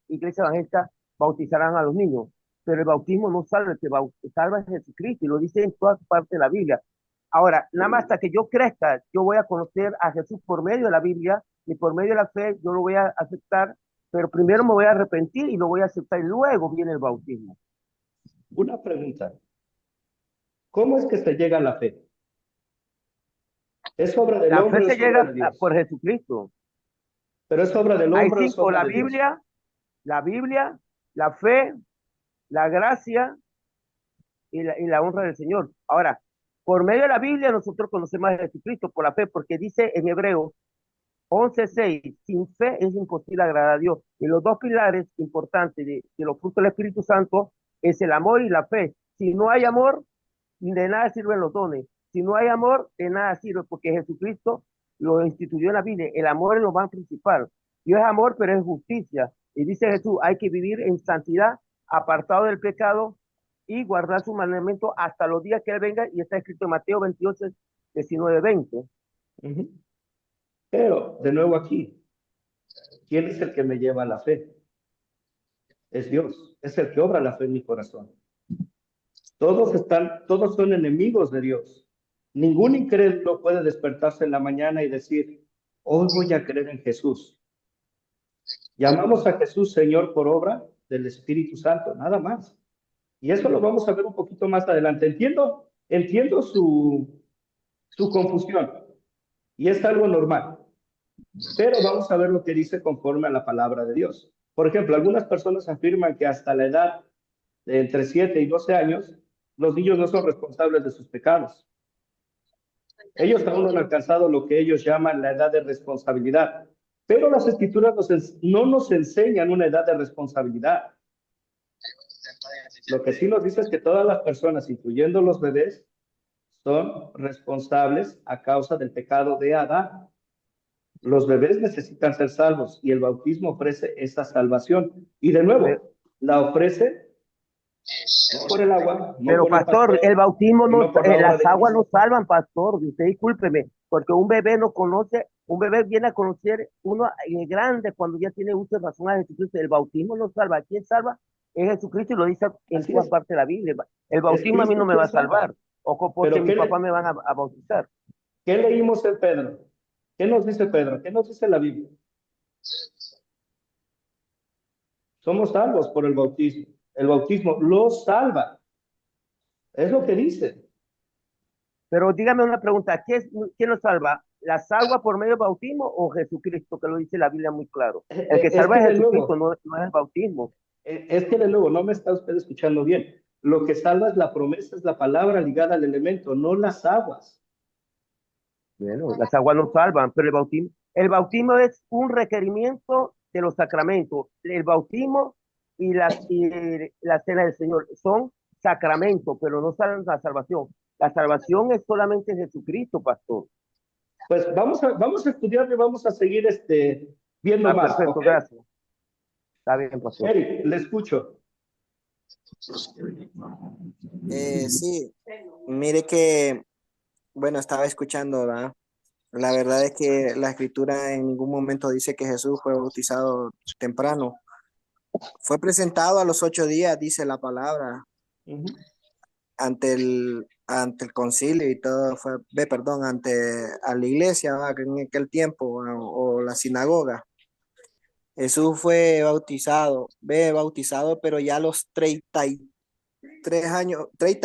iglesias evangélicas bautizarán a los niños, pero el bautismo no salva, el que salva es Jesucristo, y lo dice en todas partes de la Biblia. Ahora, nada más hasta que yo crezca, yo voy a conocer a Jesús por medio de la Biblia, y por medio de la fe, yo lo voy a aceptar, pero primero me voy a arrepentir y lo voy a aceptar, y luego viene el bautismo. Una pregunta. ¿Cómo es que se llega a la fe? ¿Es obra del hombre? La fe ¿O se es obra llega de Dios? por Jesucristo. Pero es obra del Hay hombre o es cinco, obra la de Dios. Biblia, la fe, la gracia y la honra del Señor. Ahora, por medio de la Biblia nosotros conocemos a Jesucristo por la fe, porque dice en Hebreos 11:6, sin fe es imposible agradar a Dios. Y los dos pilares importantes de los frutos del Espíritu Santo es el amor y la fe. Si no hay amor, de nada sirven los dones. Si no hay amor, de nada sirve, porque Jesucristo lo instituyó en la Biblia. El amor es lo más principal. Dios es amor, pero es justicia. Y dice Jesús, hay que vivir en santidad, apartado del pecado y guardar su mandamiento hasta los días que Él venga. Y está escrito en Mateo 28, 19, 20. Ujú. Pero, de nuevo aquí, ¿quién es el que me lleva a la fe? Es Dios, es el que obra la fe en mi corazón. Todos son enemigos de Dios. Ningún incrédulo puede despertarse en la mañana y decir, hoy voy a creer en Jesús. Llamamos a Jesús Señor por obra del Espíritu Santo, nada más. Y eso lo vamos a ver un poquito más adelante. Entiendo su confusión, y es algo normal. Pero vamos a ver lo que dice conforme a la palabra de Dios. Por ejemplo, algunas personas afirman que hasta la edad de entre 7 y 12 años, los niños no son responsables de sus pecados. Ellos aún no han alcanzado lo que ellos llaman la edad de responsabilidad. Pero las escrituras no nos enseñan una edad de responsabilidad. Lo que sí nos dice es que todas las personas, incluyendo los bebés, son responsables a causa del pecado de Adán. Los bebés necesitan ser salvos y el bautismo ofrece esa salvación. Y de nuevo, la ofrece no por el agua, no Pero por el pastor, el bautismo no, no por la obra las de aguas no Cristo. salvan, pastor. Usted discúlpeme, porque un bebé no conoce, un bebé viene a conocer uno grande cuando ya tiene uso de razón a Jesucristo. El bautismo no salva. ¿Quién salva? Es Jesucristo y lo dice en Así todas es. partes de la Biblia. El Es bautismo a mí no Cristo me va quien a salvar, salva. o porque Pero mis papás me van a bautizar. ¿qué leímos en Pedro? ¿Qué nos dice Pedro? ¿Qué nos dice la Biblia? Somos salvos por el bautismo. El bautismo los salva. Es lo que dice. Pero dígame una pregunta, ¿quién nos salva? ¿La salva por medio del bautismo o Jesucristo, que lo dice la Biblia muy claro? El que Es salva que es de Jesucristo, nuevo, no es el bautismo. es que de nuevo, no me está usted escuchando bien. Lo que salva es la promesa, es la palabra ligada al elemento, no las aguas. Bueno, las aguas no salvan, pero el bautismo es un requerimiento de los sacramentos. El bautismo y la cena del Señor son sacramentos, pero no salvan la salvación. La salvación es solamente Jesucristo, pastor. Pues vamos a estudiar y vamos a seguir viendo más. Perfecto, ¿Okay? gracias. Está bien, pastor. Eric, le escucho. Sí, mire que, bueno, estaba escuchando, ¿verdad? La verdad es que la escritura en ningún momento dice que Jesús fue bautizado temprano. Fue presentado a los 8 días, dice la palabra, ante el concilio y todo, a la iglesia, ¿verdad? En aquel tiempo, o la sinagoga. Jesús fue bautizado, pero ya a los 30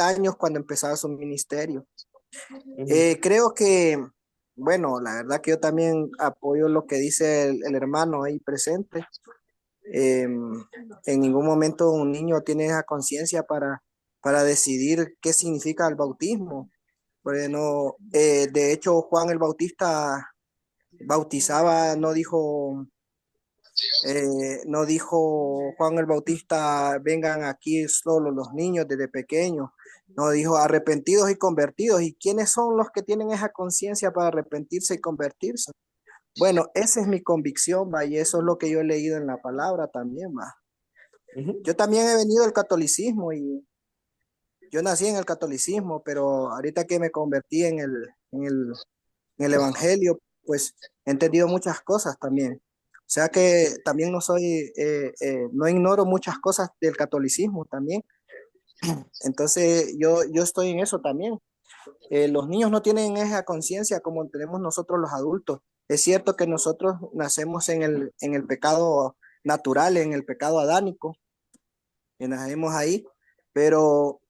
años cuando empezaba su ministerio. Creo que, bueno, la verdad que yo también apoyo lo que dice el hermano ahí presente. En ningún momento un niño tiene esa conciencia para decidir qué significa el bautismo. Bueno, de hecho, Juan el Bautista bautizaba, no dijo Juan el Bautista, vengan aquí solo los niños desde pequeños. No, dijo arrepentidos y convertidos. ¿Y quiénes son los que tienen esa conciencia para arrepentirse y convertirse? Bueno, esa es mi convicción, va, y eso es lo que yo he leído en la palabra también, va. Yo también he venido del catolicismo y yo nací en el catolicismo, pero ahorita que me convertí en el evangelio, pues he entendido muchas cosas también. O sea que también no ignoro muchas cosas del catolicismo también. Entonces yo estoy en eso también. Los niños no tienen esa conciencia como tenemos nosotros los adultos. Es cierto que nosotros nacemos en el pecado natural, en el pecado adánico, y nacemos ahí, pero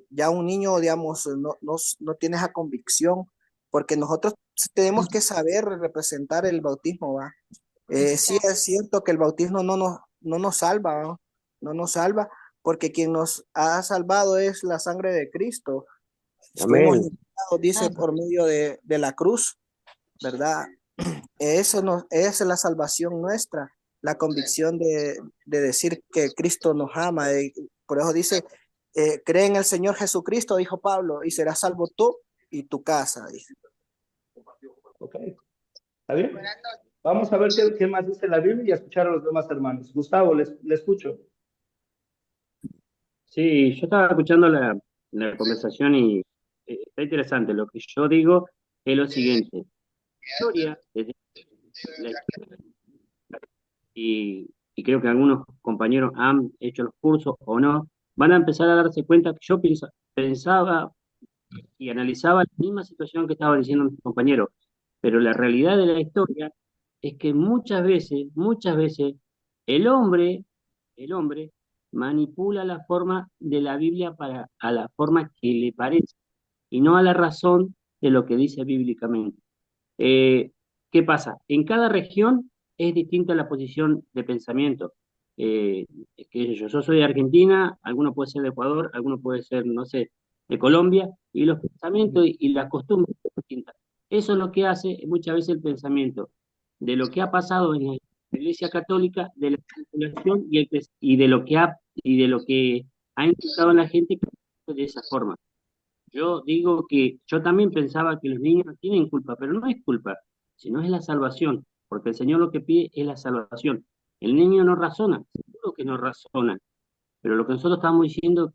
ya un niño, digamos, no tiene esa convicción, porque nosotros tenemos que saber representar el bautismo, ¿va? Sí es cierto que el bautismo no nos salva, ¿no? No nos salva, porque quien nos ha salvado es la sangre de Cristo. Fuimos limpiados, dice, por medio de la cruz, ¿verdad? Esa es la salvación nuestra, la convicción de decir que Cristo nos ama. Por eso dice, cree en el Señor Jesucristo, dijo Pablo, y serás salvo tú y tu casa, dice. Ok, ¿está bien? Vamos a ver qué más dice la Biblia y a escuchar a los demás hermanos. Gustavo, le escucho. Sí, yo estaba escuchando la conversación y está interesante. Lo que yo digo es lo siguiente. Historia, desde la historia, y creo que algunos compañeros han hecho los cursos o no, van a empezar a darse cuenta que yo pensaba y analizaba la misma situación que estaba diciendo mi compañero, pero la realidad de la historia es que muchas veces, el hombre, el hombre manipula la forma de la Biblia para a la forma que le parece y no a la razón de lo que dice bíblicamente. Eh, ¿Qué pasa? En cada región es distinta la posición de pensamiento. Eh, yo soy de Argentina, alguno puede ser de Ecuador, alguno puede ser, no sé, de Colombia, y los pensamientos y las costumbres son distintas. Eso es lo que hace muchas veces el pensamiento de lo que ha pasado en la Iglesia Católica, de la manipulación y de lo que ha implicado en la gente de esa forma. Yo digo que yo también pensaba que los niños no tienen culpa, pero no es culpa, sino es la salvación, porque el Señor lo que pide es la salvación. El niño no razona, seguro que no razona, pero lo que nosotros estamos diciendo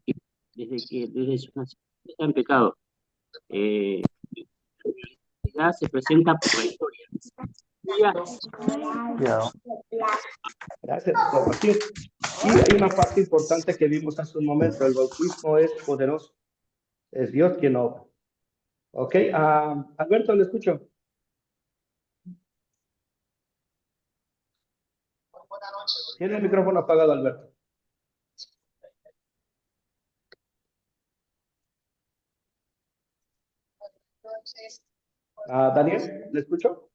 es que desde su nacimiento está en pecado. La realidad se presenta por la historia. Gracias por compartir. Y hay una parte importante que vimos hace un momento. El bautismo es poderoso. Es Dios quien obra. Ok, Alberto, le escucho. Tiene el micrófono apagado, Alberto. Daniel, ¿le escucho?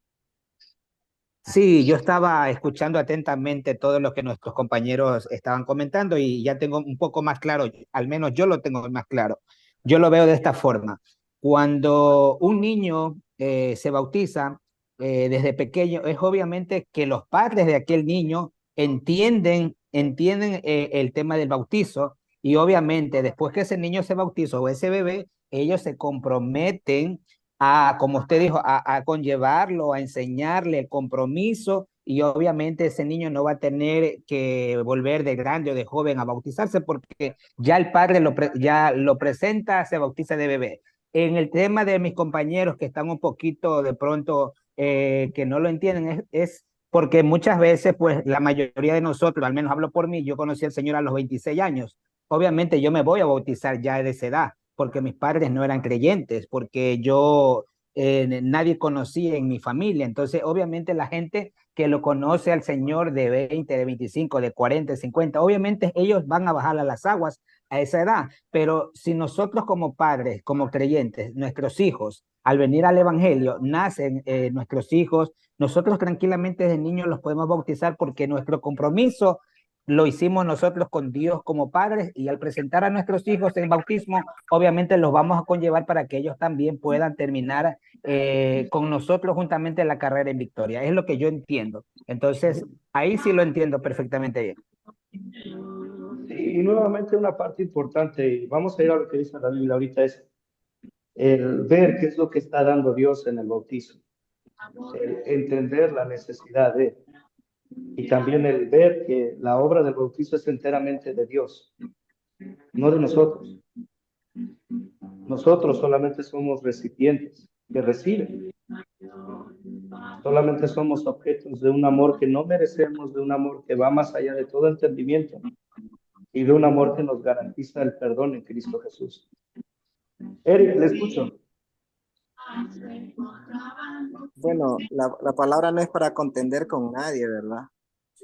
Sí, yo estaba escuchando atentamente todo lo que nuestros compañeros estaban comentando y ya tengo un poco más claro, al menos yo lo tengo más claro. Yo lo veo de esta forma. Cuando un niño se bautiza desde pequeño, es obviamente que los padres de aquel niño entienden el tema del bautizo y obviamente después que ese niño se bautiza o ese bebé, ellos se comprometen a, como usted dijo, a conllevarlo, a enseñarle el compromiso y obviamente ese niño no va a tener que volver de grande o de joven a bautizarse porque ya el padre ya lo presenta, se bautiza de bebé. En el tema de mis compañeros que están un poquito de pronto que no lo entienden es porque muchas veces pues la mayoría de nosotros, al menos hablo por mí, yo conocí al Señor a los 26 años. Obviamente yo me voy a bautizar ya de esa edad porque mis padres no eran creyentes, porque yo nadie conocía en mi familia. Entonces, obviamente la gente que lo conoce al Señor de 20, de 25, de 40, de 50, obviamente ellos van a bajar a las aguas a esa edad. Pero si nosotros como padres, como creyentes, nuestros hijos, al venir al Evangelio, nacen nuestros hijos, nosotros tranquilamente desde niños los podemos bautizar porque nuestro compromiso lo hicimos nosotros con Dios como padres y al presentar a nuestros hijos en bautismo, obviamente los vamos a conllevar para que ellos también puedan terminar con nosotros juntamente la carrera en victoria. Es lo que yo entiendo. Entonces, ahí sí lo entiendo perfectamente bien. Sí, y nuevamente una parte importante, y vamos a ir a lo que dice la Biblia ahorita, es el ver qué es lo que está dando Dios en el bautismo, el entender la necesidad de, y también el ver que la obra del bautizo es enteramente de Dios, no de nosotros. Nosotros solamente somos recipientes que reciben. Solamente somos objetos de un amor que no merecemos, de un amor que va más allá de todo entendimiento y de un amor que nos garantiza el perdón en Cristo Jesús. Eric, le escucho. Bueno, la palabra no es para contender con nadie, ¿verdad?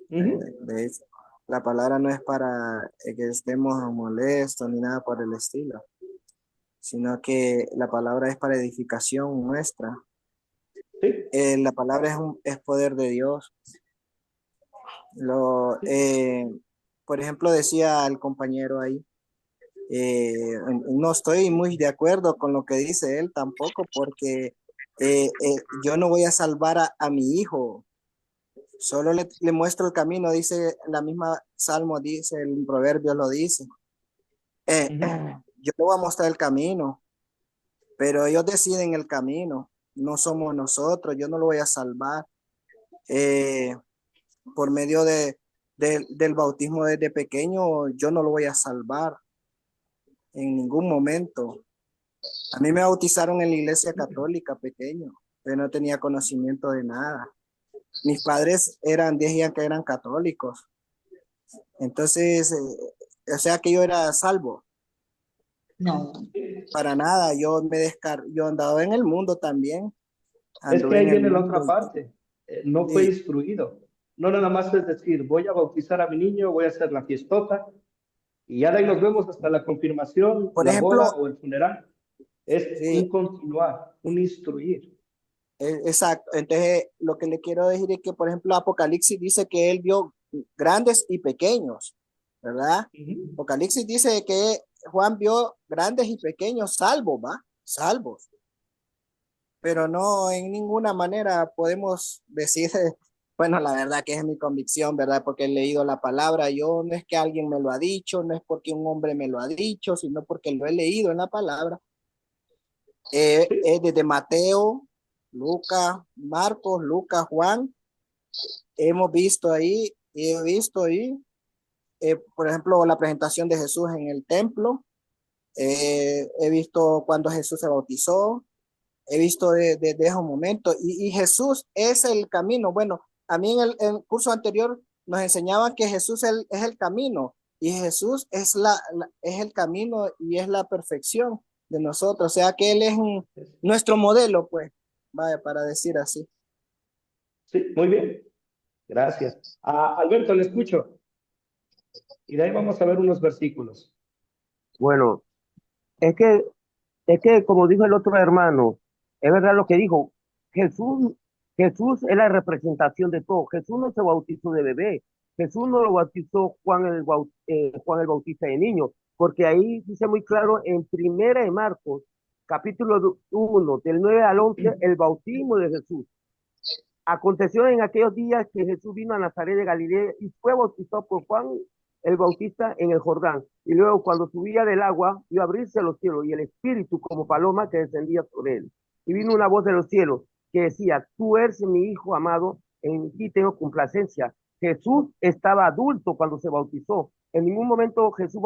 De hecho, la palabra no es para que estemos molestos ni nada por el estilo, sino que la palabra es para edificación nuestra. La palabra es poder de Dios. Por ejemplo, decía el compañero ahí, no estoy muy de acuerdo con lo que dice él tampoco, porque yo no voy a salvar a mi hijo, solo le muestro el camino, dice la misma Salmo, dice el proverbio, lo dice. Yo le voy a mostrar el camino, pero ellos deciden el camino, no somos nosotros, yo no lo voy a salvar por medio del bautismo desde pequeño, yo no lo voy a salvar en ningún momento. A mí me bautizaron en la iglesia católica pequeño, pero no tenía conocimiento de nada. Mis padres decían que eran católicos. Entonces, o sea que yo era salvo. No. Para nada, yo andaba en el mundo también. Es que ahí En el viene la otra mundo. parte. No fue instruido. No nada más es decir, voy a bautizar a mi niño, voy a hacer la fiestota y ya de ahí nos vemos hasta la confirmación, Por la ejemplo, boda o el funeral. Es sí, un continuar, un instruir. exacto. Entonces, lo que le quiero decir es que, por ejemplo, Apocalipsis dice que él vio grandes y pequeños, ¿verdad? Apocalipsis dice que Juan vio grandes y pequeños salvos, ¿va? Salvos. Pero no en ninguna manera podemos decir, bueno, la verdad que es mi convicción, ¿verdad? Porque he leído la palabra, yo no es que alguien me lo ha dicho, no es porque un hombre me lo ha dicho, sino porque lo he leído en la palabra. Desde Mateo, Lucas, Marcos, Lucas, Juan, hemos visto ahí, por ejemplo, la presentación de Jesús en el templo, he visto cuando Jesús se bautizó, he visto de esos momentos y Jesús es el camino. Bueno, a mí en el curso anterior nos enseñaban que Jesús es el camino y Jesús es es el camino y es la perfección de nosotros. O sea que Él es nuestro modelo, pues, vaya, para decir así. Sí, muy bien. Gracias. Alberto, le escucho. Y de ahí vamos a ver unos versículos. Bueno, es que, como dijo el otro hermano, es verdad lo que dijo. Jesús, Jesús es la representación de todo. Jesús no se bautizó de bebé. Jesús no lo bautizó Juan el Bautista de niño, porque ahí dice muy claro en Primera de Marcos, capítulo 1, del 9 al 11, el bautismo de Jesús. Aconteció en aquellos días que Jesús vino a Nazaret de Galilea y fue bautizado por Juan el Bautista en el Jordán. Y luego cuando subía del agua, vio abrirse los cielos y el Espíritu como paloma que descendía sobre él. Y vino una voz de los cielos que decía, tú eres mi Hijo amado, en ti tengo complacencia. Jesús estaba adulto cuando se bautizó. En ningún momento Jesús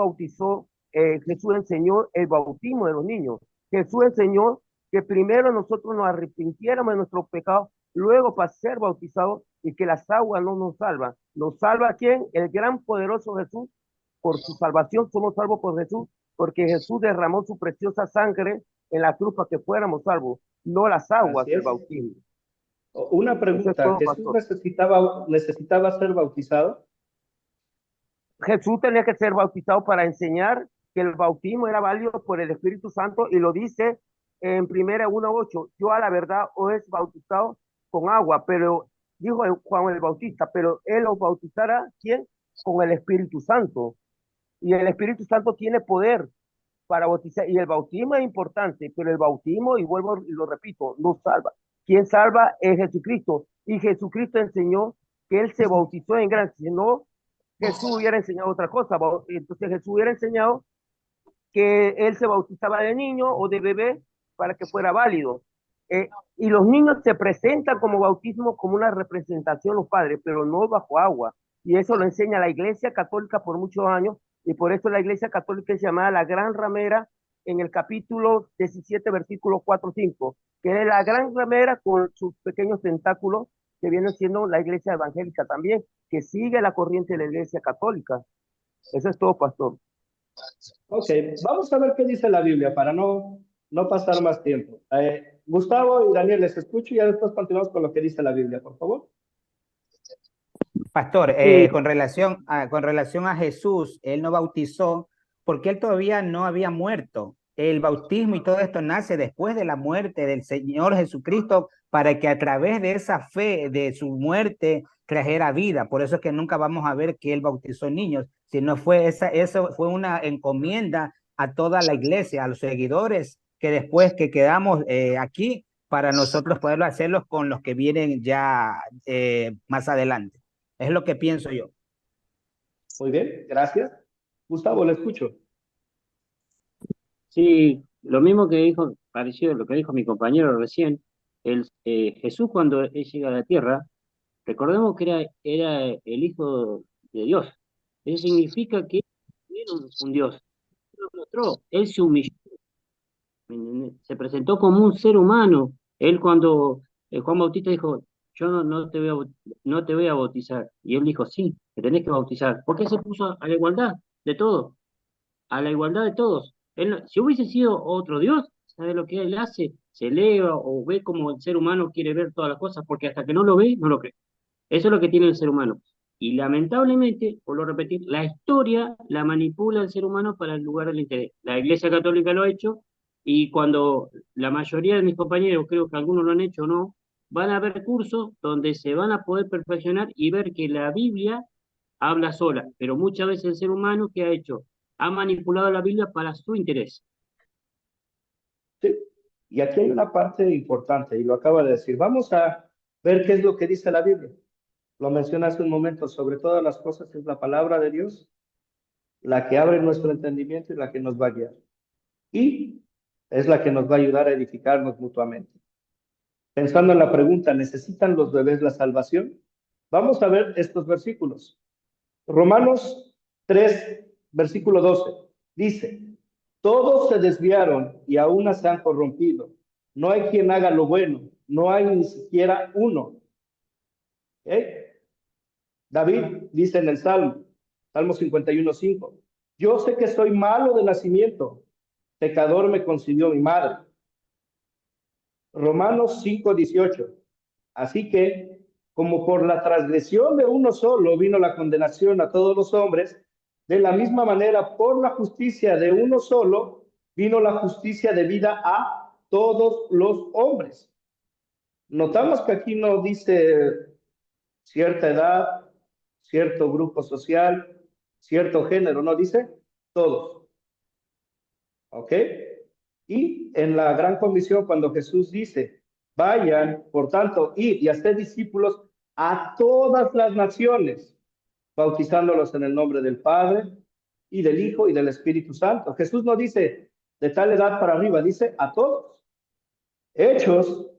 enseñó el bautismo de los niños. Jesús enseñó que primero nosotros nos arrepintiéramos de nuestros pecados, luego para ser bautizados y que las aguas no nos salvan. ¿Nos salva quién? El gran poderoso Jesús. Por su salvación somos salvos por Jesús, porque Jesús derramó su preciosa sangre en la cruz para que fuéramos salvos, no las aguas del bautismo. Una pregunta, ¿Jesús necesitaba ser bautizado? Jesús tenía que ser bautizado para enseñar que el bautismo era válido por el Espíritu Santo y lo dice en Primera 1:8, yo a la verdad os he bautizado con agua, pero dijo Juan el Bautista, pero él os bautizará, ¿quién? Con el Espíritu Santo. Y el Espíritu Santo tiene poder para bautizar, y el bautismo es importante, pero el bautismo, y vuelvo y lo repito, no salva. Quien salva es Jesucristo, y Jesucristo enseñó que él se bautizó en gracia, si no, Jesús hubiera enseñado otra cosa, entonces Jesús hubiera enseñado que él se bautizaba de niño o de bebé para que fuera válido. Y los niños se presentan como bautismo como una representación los padres, pero no bajo agua. Y eso lo enseña la Iglesia Católica por muchos años, y por eso la Iglesia Católica es llamada la Gran Ramera en el capítulo 17, versículo 4-5, que es la Gran Ramera con sus pequeños tentáculos, que viene siendo la Iglesia Evangélica también, que sigue la corriente de la Iglesia Católica. Eso es todo, pastor. Ok, vamos a ver qué dice la Biblia para no pasar más tiempo. Gustavo y Daniel, les escucho y ya después continuamos con lo que dice la Biblia, por favor. Pastor, con relación a Jesús, él no bautizó porque él todavía no había muerto. El bautismo y todo esto nace después de la muerte del Señor Jesucristo para que a través de esa fe, de su muerte, trajera vida. Por eso es que nunca vamos a ver que él bautizó niños, sino eso fue una encomienda a toda la iglesia, a los seguidores, que después que quedamos aquí, para nosotros poderlo hacerlo con los que vienen ya más adelante. Es lo que pienso yo. Muy bien, gracias. Gustavo, le escucho. Sí, lo mismo que dijo, parecido a lo que dijo mi compañero recién, Jesús cuando él llega a la tierra, recordemos que era el Hijo de Dios. Eso significa que él era un Dios. Él lo mostró, él se humilló, ¿me entendés? Se presentó como un ser humano. Él cuando Juan Bautista dijo, yo no te voy a bautizar. Y él dijo, sí, te tenés que bautizar. Porque se puso a la igualdad de todos, a la igualdad de todos. Si hubiese sido otro Dios, ¿sabe lo que él hace? Se eleva o ve como el ser humano quiere ver todas las cosas, porque hasta que no lo ve, no lo cree. Eso es lo que tiene el ser humano. Y lamentablemente, por lo repetir, la historia la manipula el ser humano para el lugar del interés. La Iglesia Católica lo ha hecho y cuando la mayoría de mis compañeros, creo que algunos lo han hecho o no, van a ver cursos donde se van a poder perfeccionar y ver que la Biblia habla sola, pero muchas veces el ser humano, ¿qué ha hecho? Ha manipulado la Biblia para su interés. Sí. Y aquí hay una parte importante, y lo acaba de decir. Vamos a ver qué es lo que dice la Biblia. Lo mencioné hace un momento, sobre todas las cosas es la palabra de Dios, la que abre nuestro entendimiento y la que nos va a guiar. Y es la que nos va a ayudar a edificarnos mutuamente. Pensando en la pregunta, ¿necesitan los bebés la salvación? Vamos a ver estos versículos. Romanos 3, versículo 12, dice, todos se desviaron y a una se han corrompido. No hay quien haga lo bueno, no hay ni siquiera uno. David dice en el Salmo 51:5, yo sé que soy malo de nacimiento, pecador me concibió mi madre. Romanos 5:18, así que, como por la transgresión de uno solo vino la condenación a todos los hombres, de la misma manera, por la justicia de uno solo, vino la justicia de vida a todos los hombres. Notamos que aquí no dice cierta edad, cierto grupo social, cierto género, no dice todos. ¿Ok? Y en la gran comisión, cuando Jesús dice, vayan, por tanto, id y haced discípulos a todas las naciones, bautizándolos en el nombre del Padre y del Hijo y del Espíritu Santo. Jesús no dice de tal edad para arriba, dice a todos. Hechos,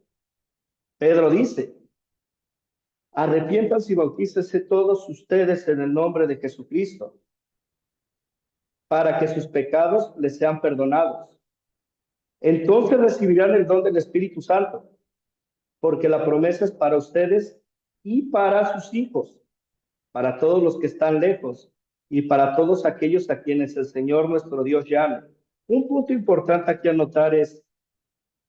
Pedro dice, arrepiéntanse y bautícense todos ustedes en el nombre de Jesucristo, para que sus pecados les sean perdonados. Entonces recibirán el don del Espíritu Santo, porque la promesa es para ustedes y para sus hijos, para todos los que están lejos y para todos aquellos a quienes el Señor nuestro Dios llame. Un punto importante aquí a notar es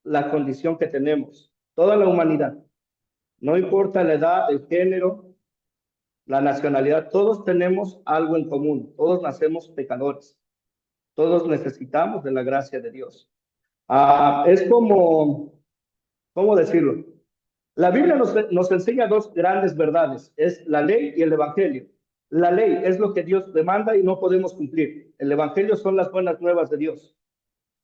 la condición que tenemos, toda la humanidad. No importa la edad, el género, la nacionalidad, todos tenemos algo en común, todos nacemos pecadores, todos necesitamos de la gracia de Dios. Es como, ¿cómo decirlo? La Biblia nos enseña dos grandes verdades, es la ley y el evangelio. La ley es lo que Dios demanda y no podemos cumplir. El evangelio son las buenas nuevas de Dios.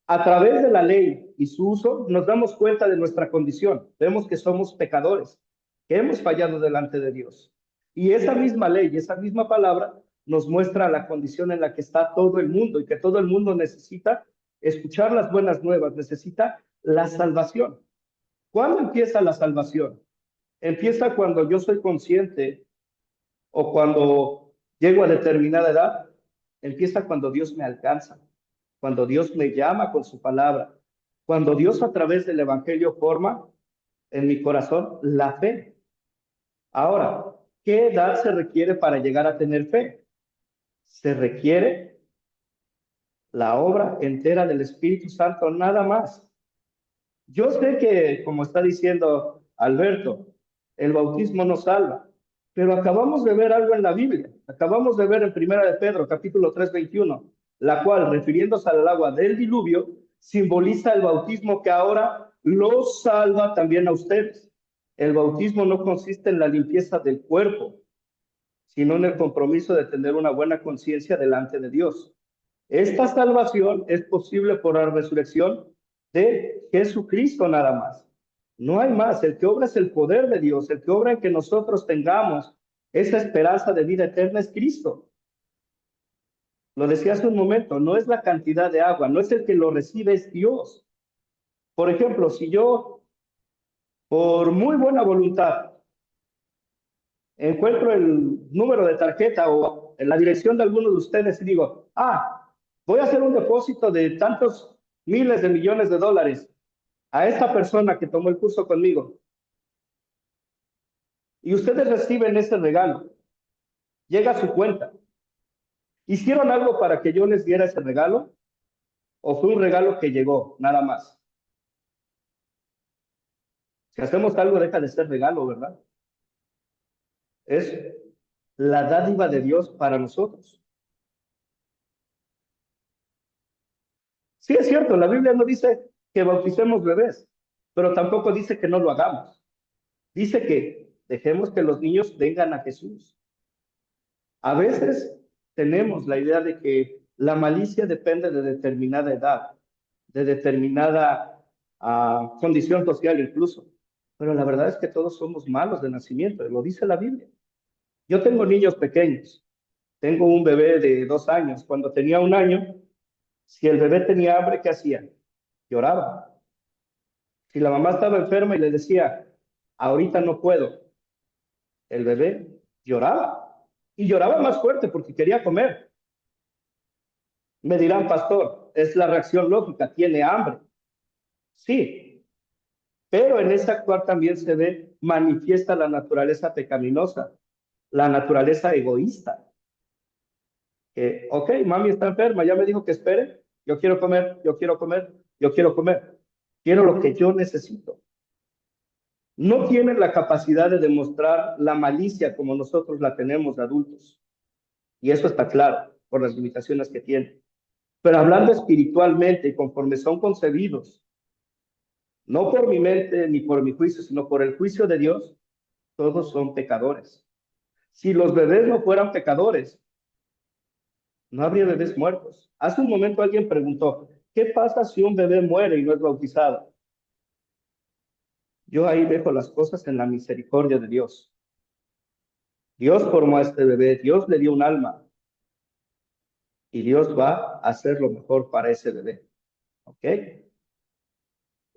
A través de la ley y su uso nos damos cuenta de nuestra condición. Vemos que somos pecadores, que hemos fallado delante de Dios. Y esa misma ley, esa misma palabra nos muestra la condición en la que está todo el mundo y que todo el mundo necesita escuchar las buenas nuevas, necesita la salvación. ¿Cuándo empieza la salvación? Empieza cuando yo soy consciente o cuando llego a determinada edad. Empieza cuando Dios me alcanza, cuando Dios me llama con su palabra, cuando Dios a través del evangelio forma en mi corazón la fe. Ahora, ¿qué edad se requiere para llegar a tener fe? Se requiere la obra entera del Espíritu Santo, nada más. Yo sé que, como está diciendo Alberto, el bautismo no salva, pero acabamos de ver algo en la Biblia. Acabamos de ver en 1 de Pedro, capítulo 3:21, la cual, refiriéndose al agua del diluvio, simboliza el bautismo que ahora los salva también a ustedes. El bautismo no consiste en la limpieza del cuerpo, sino en el compromiso de tener una buena conciencia delante de Dios. Esta salvación es posible por la resurrección de Jesucristo nada más. No hay más. El que obra es el poder de Dios. El que obra en que nosotros tengamos esa esperanza de vida eterna es Cristo. Lo decía hace un momento, no es la cantidad de agua, no es el que lo recibe, es Dios. Por ejemplo, si yo, por muy buena voluntad, encuentro el número de tarjeta o en la dirección de alguno de ustedes y digo, voy a hacer un depósito de tantos miles de millones de dólares a esta persona que tomó el curso conmigo, y ustedes reciben ese regalo, llega a su cuenta. ¿Hicieron algo para que yo les diera ese regalo? ¿O fue un regalo que llegó, nada más? Si hacemos algo, deja de ser regalo, ¿verdad? Es la dádiva de Dios para nosotros. Sí, es cierto, la Biblia no dice que bauticemos bebés, pero tampoco dice que no lo hagamos. Dice que dejemos que los niños vengan a Jesús. A veces tenemos la idea de que la malicia depende de determinada edad, de determinada condición social incluso. Pero la verdad es que todos somos malos de nacimiento, lo dice la Biblia. Yo tengo niños pequeños. Tengo un bebé de 2 años. Cuando tenía 1 año, si el bebé tenía hambre, ¿qué hacía? Lloraba. Si la mamá estaba enferma y le decía, ahorita no puedo, el bebé lloraba. Y lloraba más fuerte porque quería comer. Me dirán, pastor, es la reacción lógica, tiene hambre. Sí, pero en ese actuar también se ve manifiesta la naturaleza pecaminosa, la naturaleza egoísta. Ok, mami está enferma, ya me dijo que espere, yo quiero comer, yo quiero comer, yo quiero comer. Quiero lo que yo necesito. No tienen la capacidad de demostrar la malicia como nosotros la tenemos de adultos. Y eso está claro por las limitaciones que tienen. Pero hablando espiritualmente y conforme son concebidos, no por mi mente ni por mi juicio, sino por el juicio de Dios, todos son pecadores. Si los bebés no fueran pecadores, no habría bebés muertos. Hace un momento alguien preguntó, ¿qué pasa si un bebé muere y no es bautizado? Yo ahí dejo las cosas en la misericordia de Dios. Dios formó a este bebé, Dios le dio un alma y Dios va a hacer lo mejor para ese bebé. ¿Ok?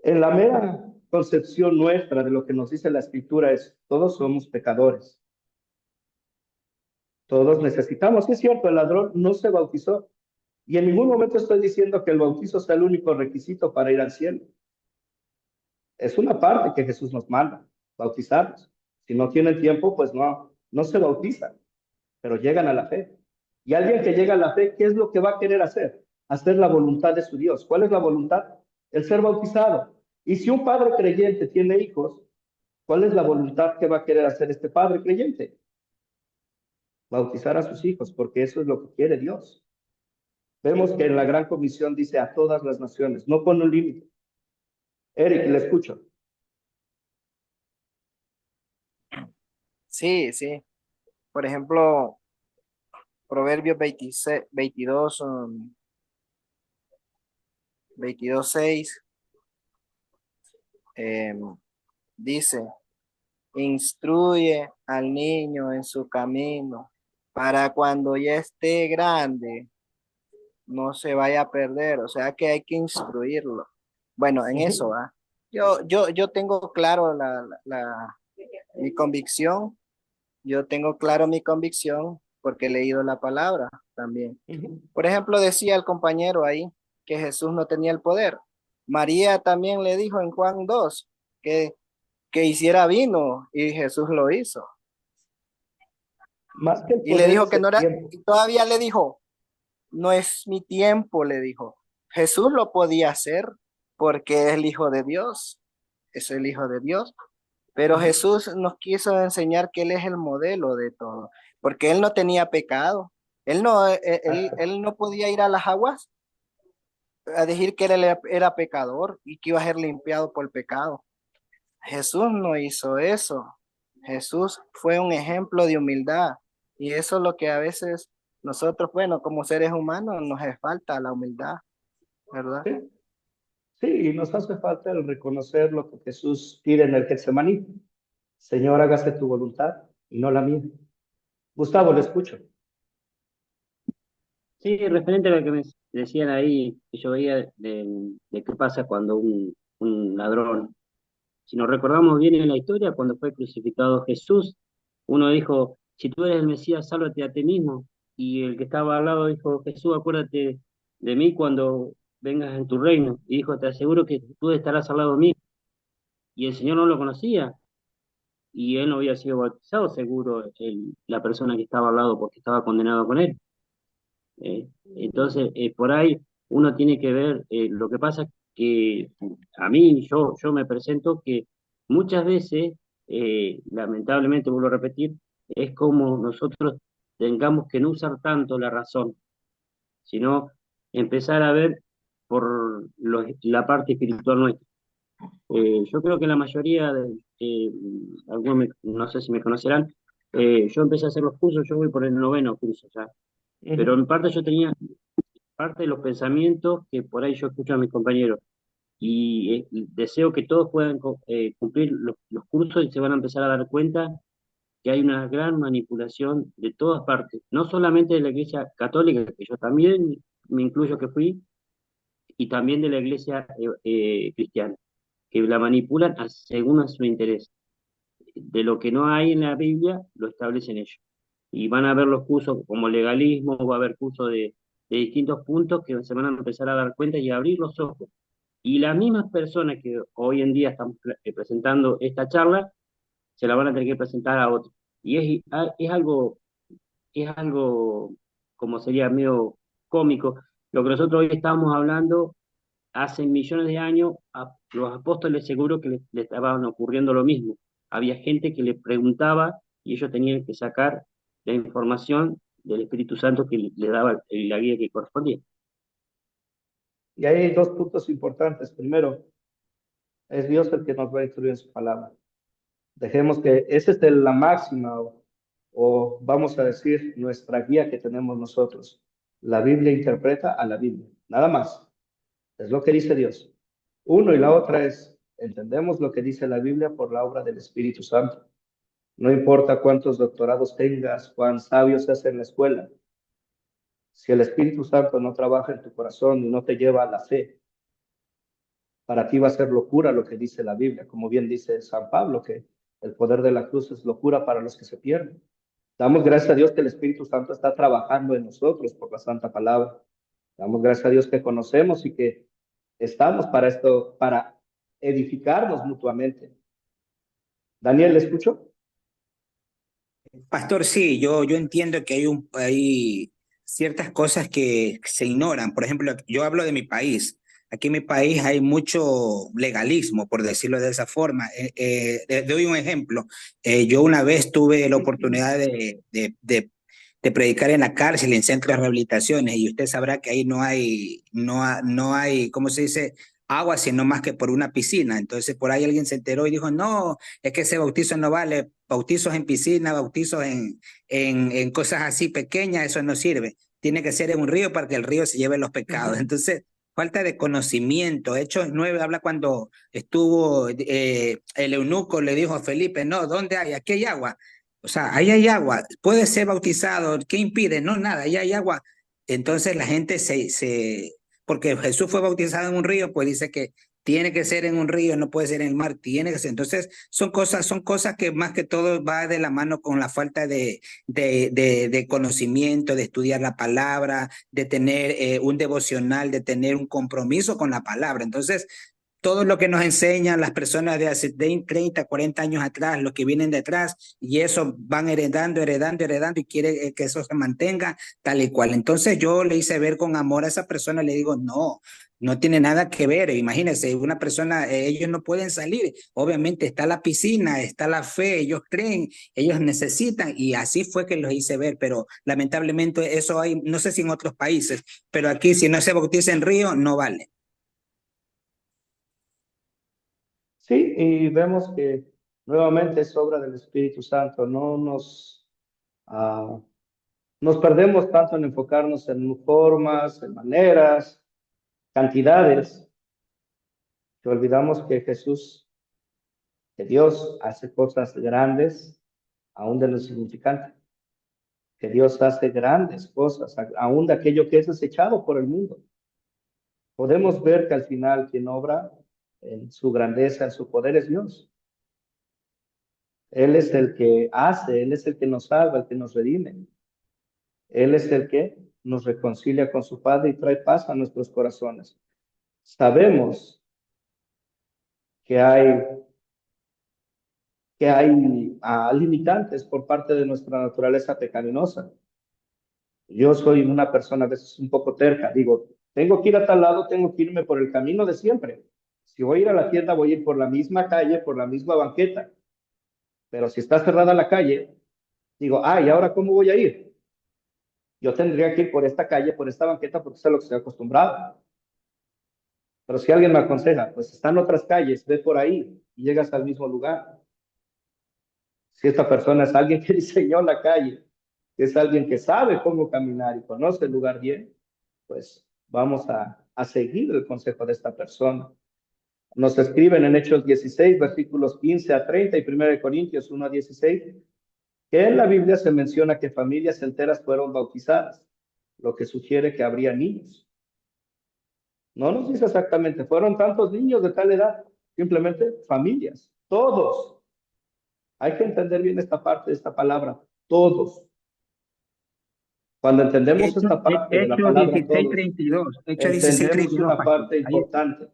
En la mera concepción nuestra de lo que nos dice la Escritura es, todos somos pecadores. Todos necesitamos. Sí, es cierto, el ladrón no se bautizó. Y en ningún momento estoy diciendo que el bautizo sea el único requisito para ir al cielo. Es una parte que Jesús nos manda, bautizarlos. Si no tienen tiempo, pues no se bautizan, pero llegan a la fe. Y alguien que llega a la fe, ¿qué es lo que va a querer hacer? Hacer la voluntad de su Dios. ¿Cuál es la voluntad? El ser bautizado. Y si un padre creyente tiene hijos, ¿cuál es la voluntad que va a querer hacer este padre creyente? Bautizar a sus hijos, porque eso es lo que quiere Dios. Vemos que en la Gran Comisión dice a todas las naciones, no pone un límite. Eric, le escucho. Sí, sí. Por ejemplo, Proverbios 26, 22:6 dice, instruye al niño en su camino para cuando ya esté grande no se vaya a perder. O sea que hay que instruirlo. Bueno, en eso, ¿ah? Yo tengo claro mi convicción. Yo tengo claro mi convicción porque he leído la palabra también. Por ejemplo, decía el compañero ahí que Jesús no tenía el poder. María también le dijo en Juan 2 que hiciera vino y Jesús lo hizo. Más que el Y le poder dijo es que el no era, tiempo. y todavía le dijo, no es mi tiempo, le dijo. Jesús lo podía hacer porque es el Hijo de Dios, es el Hijo de Dios. Pero Jesús nos quiso enseñar que Él es el modelo de todo, porque Él no tenía pecado. Él no podía ir a las aguas a decir que Él era pecador y que iba a ser limpiado por el pecado. Jesús no hizo eso. Jesús fue un ejemplo de humildad y eso es lo que a veces nosotros, bueno, como seres humanos nos hace falta la humildad, ¿verdad? Sí, sí, y nos hace falta el reconocer lo que Jesús pide en el Getsemaní. Señor, hágase tu voluntad y no la mía. Gustavo, le escucho. Sí, referente a lo que me decían ahí, que yo veía de qué pasa cuando un ladrón, si nos recordamos bien en la historia, cuando fue crucificado Jesús, uno dijo, si tú eres el Mesías, sálvate a ti mismo. Y el que estaba al lado dijo, Jesús, acuérdate de mí cuando vengas en tu reino. Y dijo, te aseguro que tú estarás al lado mío. Y el Señor no lo conocía, y él no había sido bautizado, seguro, la persona que estaba al lado, porque estaba condenado con él. Entonces, por ahí uno tiene que ver, lo que pasa es que a mí, yo me presento que muchas veces, lamentablemente, vuelvo a repetir, es como nosotros tengamos que no usar tanto la razón, sino empezar a ver por la parte espiritual nuestra. Yo creo que la mayoría algunos no sé si me conocerán, yo empecé a hacer los cursos, yo voy por el noveno curso ya, pero Ujú. en parte yo tenía parte de los pensamientos que por ahí yo escucho a mis compañeros y deseo que todos puedan cumplir los cursos y se van a empezar a dar cuenta que hay una gran manipulación de todas partes, no solamente de la Iglesia Católica, que yo también me incluyo que fui, y también de la Iglesia cristiana, que la manipulan según a su interés. De lo que no hay en la Biblia, lo establecen ellos. Y van a haber los cursos como legalismo, va a haber cursos de distintos puntos que se van a empezar a dar cuenta y a abrir los ojos. Y las mismas personas que hoy en día están presentando esta charla, se la van a tener que presentar a otros. Y es algo como sería medio cómico. Lo que nosotros hoy estamos hablando, hace millones de años, a los apóstoles seguro que le estaban ocurriendo lo mismo. Había gente que le preguntaba y ellos tenían que sacar la información del Espíritu Santo que le daba la guía que correspondía. Y ahí hay dos puntos importantes. Primero, es Dios el que nos va a instruir en su palabra. Dejemos que esa es la máxima o vamos a decir nuestra guía que tenemos nosotros. La Biblia interpreta a la Biblia, nada más. Es lo que dice Dios. Uno y la otra es, entendemos lo que dice la Biblia por la obra del Espíritu Santo. No importa cuántos doctorados tengas, cuán sabio seas en la escuela. Si el Espíritu Santo no trabaja en tu corazón y no te lleva a la fe, para ti va a ser locura lo que dice la Biblia, como bien dice San Pablo, que el poder de la cruz es locura para los que se pierden. Damos gracias a Dios que el Espíritu Santo está trabajando en nosotros por la Santa Palabra. Damos gracias a Dios que conocemos y que estamos para esto, para edificarnos mutuamente. Daniel, ¿le escucho? Pastor, sí, yo entiendo que hay ciertas cosas que se ignoran. Por ejemplo, yo hablo de mi país. Aquí en mi país hay mucho legalismo, por decirlo de esa forma. Le doy un ejemplo. Yo una vez tuve la oportunidad de predicar en la cárcel, en centros de rehabilitaciones, y usted sabrá que ahí no hay, ¿cómo se dice? Agua, sino más que por una piscina. Entonces por ahí alguien se enteró y dijo, no, es que ese bautizo no vale, bautizos en piscina, bautizos en cosas así pequeñas, eso no sirve. Tiene que ser en un río para que el río se lleve los pecados. Entonces, falta de conocimiento. Hechos 9 habla cuando estuvo el eunuco, le dijo a Felipe, no, ¿dónde hay? Aquí hay agua. O sea, ahí hay agua, puede ser bautizado, ¿qué impide? No, nada, ahí hay agua. Entonces la gente porque Jesús fue bautizado en un río, pues dice que tiene que ser en un río, no puede ser en el mar, tiene que ser. Entonces son cosas que más que todo va de la mano con la falta de conocimiento, de estudiar la palabra, de tener un devocional, de tener un compromiso con la palabra. Entonces, todo lo que nos enseñan las personas de hace 20, 30, 40 años atrás, los que vienen detrás, y eso van heredando, y quiere que eso se mantenga tal y cual. Entonces yo le hice ver con amor a esa persona, le digo, no, no tiene nada que ver. Imagínense, una persona, ellos no pueden salir. Obviamente está la piscina, está la fe, ellos creen, ellos necesitan, y así fue que los hice ver, pero lamentablemente eso hay, no sé si en otros países, pero aquí si no se bautiza en río, no vale. Sí, y vemos que nuevamente es obra del Espíritu Santo. No nos perdemos tanto en enfocarnos en formas, en maneras, cantidades, que olvidamos que Jesús, que Dios hace cosas grandes, aún de lo insignificante. que Dios hace grandes cosas, aún de aquello que es desechado por el mundo. Podemos ver que al final quien obra en su grandeza, en su poder es Dios. Él es el que hace, Él es el que nos salva, el que nos redime. Él es el que nos reconcilia con su Padre y trae paz a nuestros corazones. Sabemos que hay limitantes por parte de nuestra naturaleza pecaminosa. Yo soy una persona a veces un poco terca. Digo, tengo que ir a tal lado, tengo que irme por el camino de siempre. Si voy a ir a la tienda, voy a ir por la misma calle, por la misma banqueta. Pero si está cerrada la calle, digo, ¿y ahora cómo voy a ir? Yo tendría que ir por esta calle, por esta banqueta, porque es a lo que estoy acostumbrado. Pero si alguien me aconseja, pues están otras calles, ve por ahí y llegas al mismo lugar. Si esta persona es alguien que diseñó la calle, es alguien que sabe cómo caminar y conoce el lugar bien, pues vamos a seguir el consejo de esta persona. Nos escriben en Hechos 16, versículos 15 a 30 y 1 Corintios 1 a 16, que en la Biblia se menciona que familias enteras fueron bautizadas, lo que sugiere que habría niños. No nos dice exactamente, fueron tantos niños de tal edad, simplemente familias, todos. Hay que entender bien esta parte de esta palabra, todos. Cuando entendemos esta parte de la Hechos palabra 16, todos, 32. Hechos 16, entendemos 32, una pastor. parte Ahí está. importante,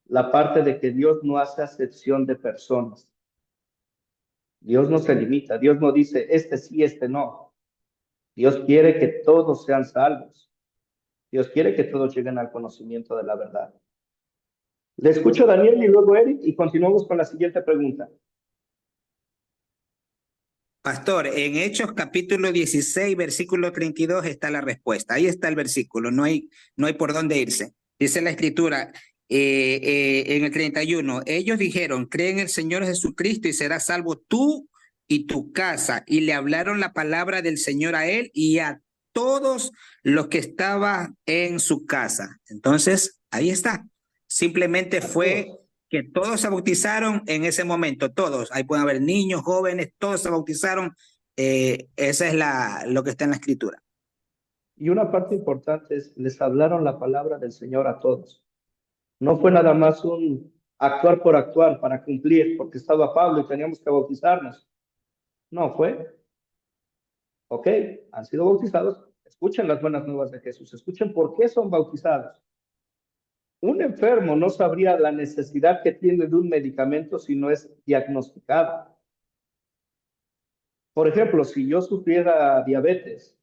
la parte de que Dios no hace acepción de personas. Dios no se limita, Dios no dice, este sí, este no. Dios quiere que todos sean salvos. Dios quiere que todos lleguen al conocimiento de la verdad. Le escucho a Daniel y luego Eric y continuamos con la siguiente pregunta. Pastor, en Hechos capítulo 16, versículo 32 está la respuesta. Ahí está el versículo, no hay por dónde irse. Dice la escritura en el 31, ellos dijeron, cree en el Señor Jesucristo y serás salvo tú y tu casa. Y le hablaron la palabra del Señor a él y a todos los que estaban en su casa. Entonces, ahí está. Simplemente fue que todos se bautizaron en ese momento, todos. Ahí pueden haber niños, jóvenes, todos se bautizaron. Esa es lo que está en la escritura. Y una parte importante es, les hablaron la palabra del Señor a todos. No fue nada más un actuar por actuar para cumplir, porque estaba Pablo y teníamos que bautizarnos. No, fue, ok, han sido bautizados, escuchen las buenas nuevas de Jesús, escuchen por qué son bautizados. Un enfermo no sabría la necesidad que tiene de un medicamento si no es diagnosticado. Por ejemplo, si yo sufriera diabetes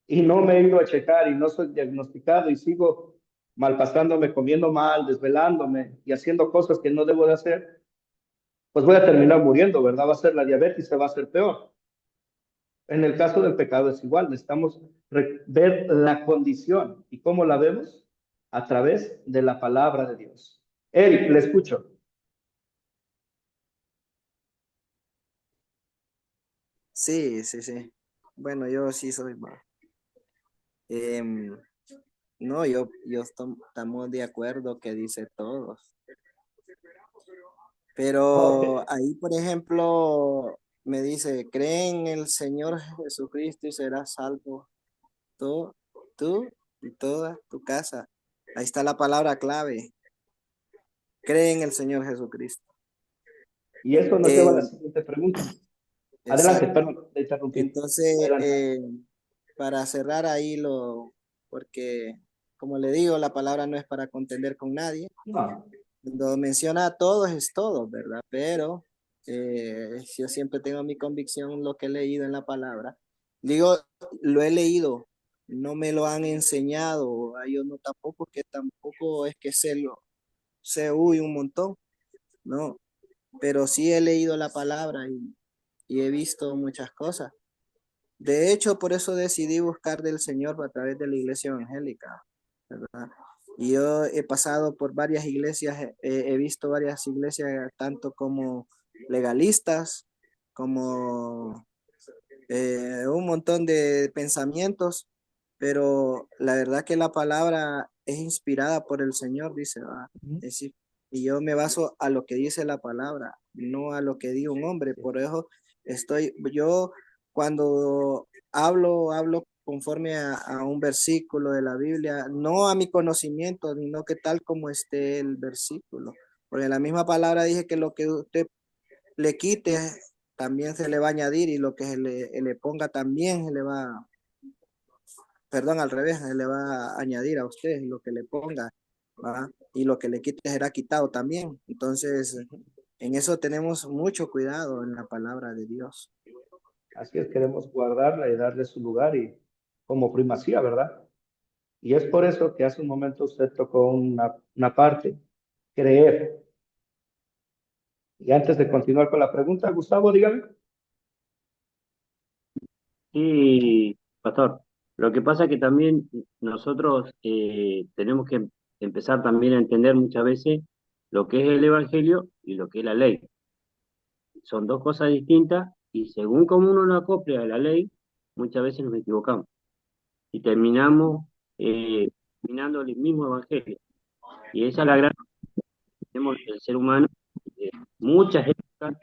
y no me he ido a checar y no soy diagnosticado y sigo malpasándome, comiendo mal, desvelándome y haciendo cosas que no debo de hacer, pues voy a terminar muriendo, ¿verdad? Va a ser la diabetes, se va a hacer peor. En el caso del pecado es igual, necesitamos ver la condición. ¿Y cómo la vemos? A través de la palabra de Dios. Eric, le escucho. Sí. Bueno, yo sí soy más. No, estamos de acuerdo que dice todos. Pero ahí, por ejemplo, me dice, cree en el Señor Jesucristo y serás salvo tú y toda tu casa. Ahí está la palabra clave. Cree en el Señor Jesucristo. Y eso nos lleva a la siguiente pregunta. Adelante, perdón, te interrumpí. Entonces, adelante. Para cerrar ahí porque como le digo, la palabra no es para contender con nadie. No. Cuando menciona a todos es todo, ¿verdad? Pero yo siempre tengo mi convicción en lo que he leído en la palabra. Digo, lo he leído, no me lo han enseñado, yo no tampoco es que sé un montón, no, pero sí he leído la palabra y he visto muchas cosas. De hecho, por eso decidí buscar del Señor a través de la iglesia evangélica, ¿verdad? Y yo he pasado por varias iglesias, he visto varias iglesias, tanto como legalistas, como un montón de pensamientos, pero la verdad que la palabra es inspirada por el Señor, dice, ¿verdad? Es decir, y yo me baso a lo que dice la palabra, no a lo que diga un hombre. Por eso cuando hablo conforme a un versículo de la Biblia, no a mi conocimiento, sino que tal como esté el versículo. Porque la misma palabra dije que lo que usted le quite, también se le va a añadir, y lo que le ponga también se le va, perdón, al revés, se le va a añadir a usted lo que le ponga, ¿va? Y lo que le quite será quitado también. Entonces, en eso tenemos mucho cuidado en la palabra de Dios. Así es, queremos guardarla y darle su lugar y como primacía, ¿verdad? Y es por eso que hace un momento usted tocó una parte, creer. Y antes de continuar con la pregunta, Gustavo, dígame. Sí, pastor. Lo que pasa es que también nosotros tenemos que empezar también a entender muchas veces lo que es el Evangelio y lo que es la ley. Son dos cosas distintas y según como uno lo acopla a la ley, muchas veces nos equivocamos y terminamos terminando el mismo Evangelio. Y esa es la gran tenemos el ser humano, muchas épocas,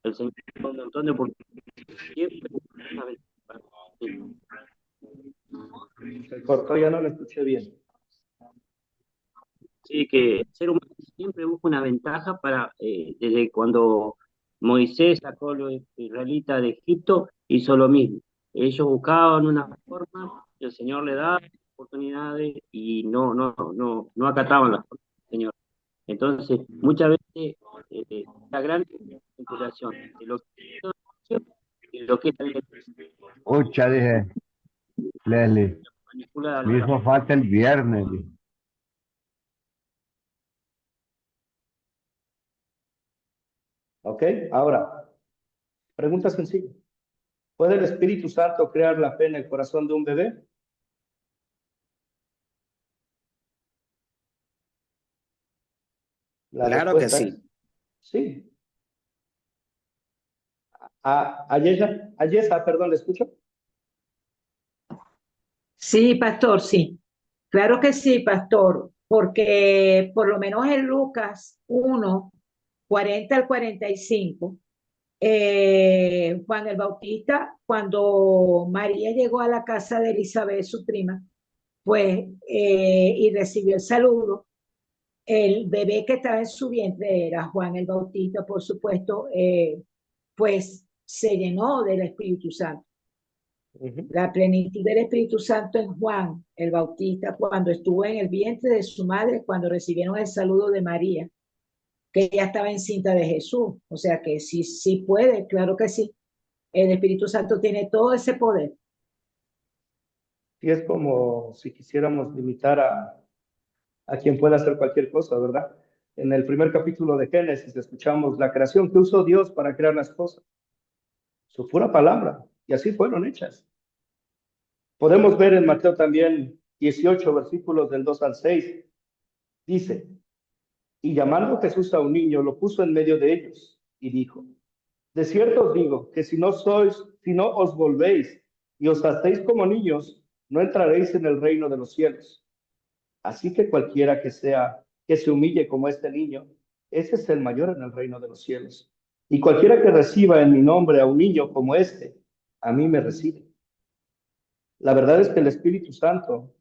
el Señor da un montón de oportunidades, siempre una ventaja. Se cortó, ya no lo escuché bien. Sí, que el ser humano siempre busca una ventaja para, desde cuando Moisés sacó a los israelitas de Egipto, hizo lo mismo. Ellos buscaban una forma, el Señor le daba oportunidades y no acataban las formas del Señor. Entonces, muchas veces la gran vinculación de lo que es y lo que es la ley, Ocha, dije, Leslie, manipula a me hizo falta el viernes. Dije. ¿Ok? Ahora, pregunta sencilla. ¿Puede el Espíritu Santo crear la fe en el corazón de un bebé? La Claro que respuesta sí. es sí. Ayesa, perdón, ¿le escucho? Sí, pastor, sí. Claro que sí, pastor, porque por lo menos en Lucas 1, 40 al 45, Juan el Bautista, cuando María llegó a la casa de Elizabeth, su prima, pues, y recibió el saludo, el bebé que estaba en su vientre era Juan el Bautista, por supuesto, pues se llenó del Espíritu Santo. La plenitud del Espíritu Santo en Juan el Bautista, cuando estuvo en el vientre de su madre, cuando recibieron el saludo de María, que ella estaba encinta de Jesús. O sea que sí, sí puede, claro que sí. El Espíritu Santo tiene todo ese poder. Sí, es como si quisiéramos limitar a quien pueda hacer cualquier cosa, ¿verdad? En el primer capítulo de Génesis escuchamos la creación que usó Dios para crear las cosas. Su pura palabra. Y así fueron hechas. Podemos ver en Mateo también 18 versículos del 2 al 6. Dice, y llamando Jesús a un niño, lo puso en medio de ellos y dijo, de cierto os digo que si no os volvéis y os hacéis como niños, no entraréis en el reino de los cielos. Así que cualquiera que se humille como este niño, ese es el mayor en el reino de los cielos. Y cualquiera que reciba en mi nombre a un niño como este, a mí me recibe. La verdad es que el Espíritu Santo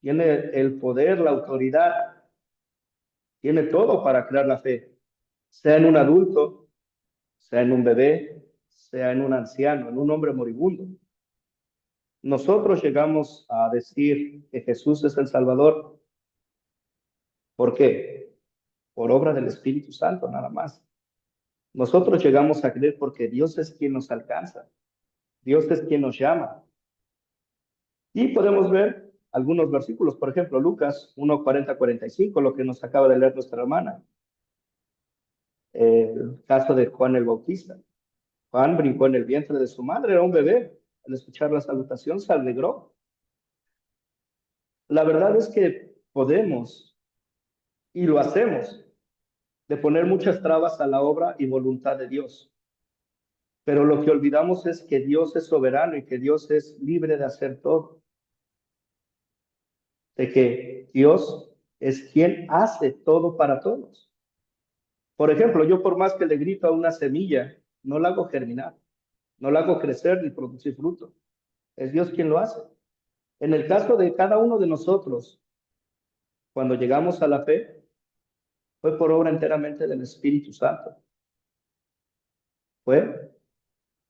tiene el poder, la autoridad, tiene todo para crear la fe, sea en un adulto, sea en un bebé, sea en un anciano, en un hombre moribundo. Nosotros llegamos a decir que Jesús es el Salvador. ¿Por qué? Por obra del Espíritu Santo, nada más. Nosotros llegamos a creer porque Dios es quien nos alcanza. Dios es quien nos llama. Y podemos ver algunos versículos, por ejemplo, Lucas 1, 40, 45, lo que nos acaba de leer nuestra hermana. El caso de Juan el Bautista. Juan brincó en el vientre de su madre, era un bebé. Al escuchar la salutación se alegró. La verdad es que podemos, y lo hacemos, de poner muchas trabas a la obra y voluntad de Dios. Pero lo que olvidamos es que Dios es soberano y que Dios es libre de hacer todo. De que Dios es quien hace todo para todos. Por ejemplo, yo por más que le grito a una semilla, no la hago germinar. No la hago crecer ni producir fruto. Es Dios quien lo hace. En el caso de cada uno de nosotros, cuando llegamos a la fe, fue por obra enteramente del Espíritu Santo. Fue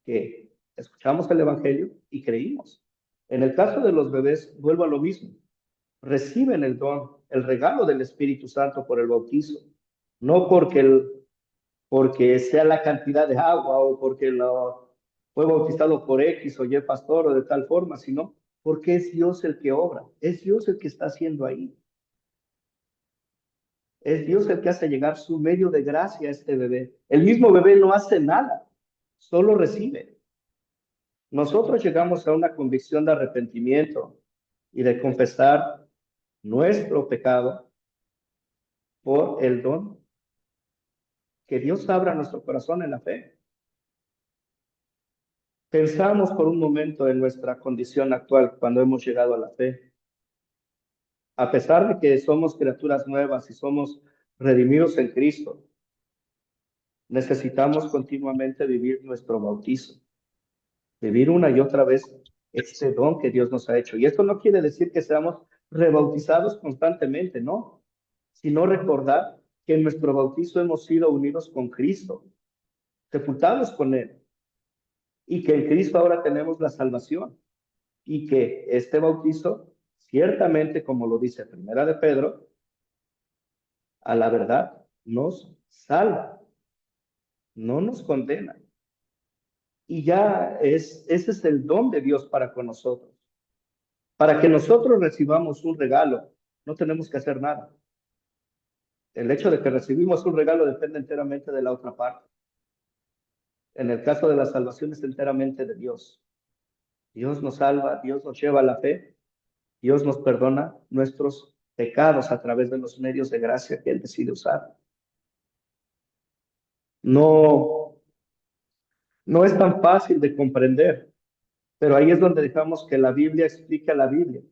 que escuchamos el Evangelio y creímos. En el caso de los bebés, vuelvo a lo mismo. Reciben el don, el regalo del Espíritu Santo por el bautizo. No porque sea la cantidad de agua o porque fue bautizado por X o Y pastor o de tal forma, sino porque es Dios el que obra. Es Dios el que está haciendo ahí. Es Dios el que hace llegar su medio de gracia a este bebé. El mismo bebé no hace nada, solo recibe. Nosotros llegamos a una convicción de arrepentimiento y de confesar nuestro pecado por el don que Dios abra nuestro corazón en la fe. Pensamos por un momento en nuestra condición actual cuando hemos llegado a la fe. A pesar de que somos criaturas nuevas y somos redimidos en Cristo, necesitamos continuamente vivir nuestro bautizo, vivir una y otra vez este don que Dios nos ha hecho. Y esto no quiere decir que seamos rebautizados constantemente, no, sino recordar que en nuestro bautizo hemos sido unidos con Cristo, sepultados con Él, y que en Cristo ahora tenemos la salvación, y que este bautizo, ciertamente, como lo dice Primera de Pedro, a la verdad nos salva, no nos condena. Y ya ese es el don de Dios para con nosotros. Para que nosotros recibamos un regalo, no tenemos que hacer nada. El hecho de que recibimos un regalo depende enteramente de la otra parte. En el caso de la salvación es enteramente de Dios. Dios nos salva, Dios nos lleva a la fe, Dios nos perdona nuestros pecados a través de los medios de gracia que Él decide usar. No es tan fácil de comprender, pero ahí es donde dejamos que la Biblia explique a la Biblia,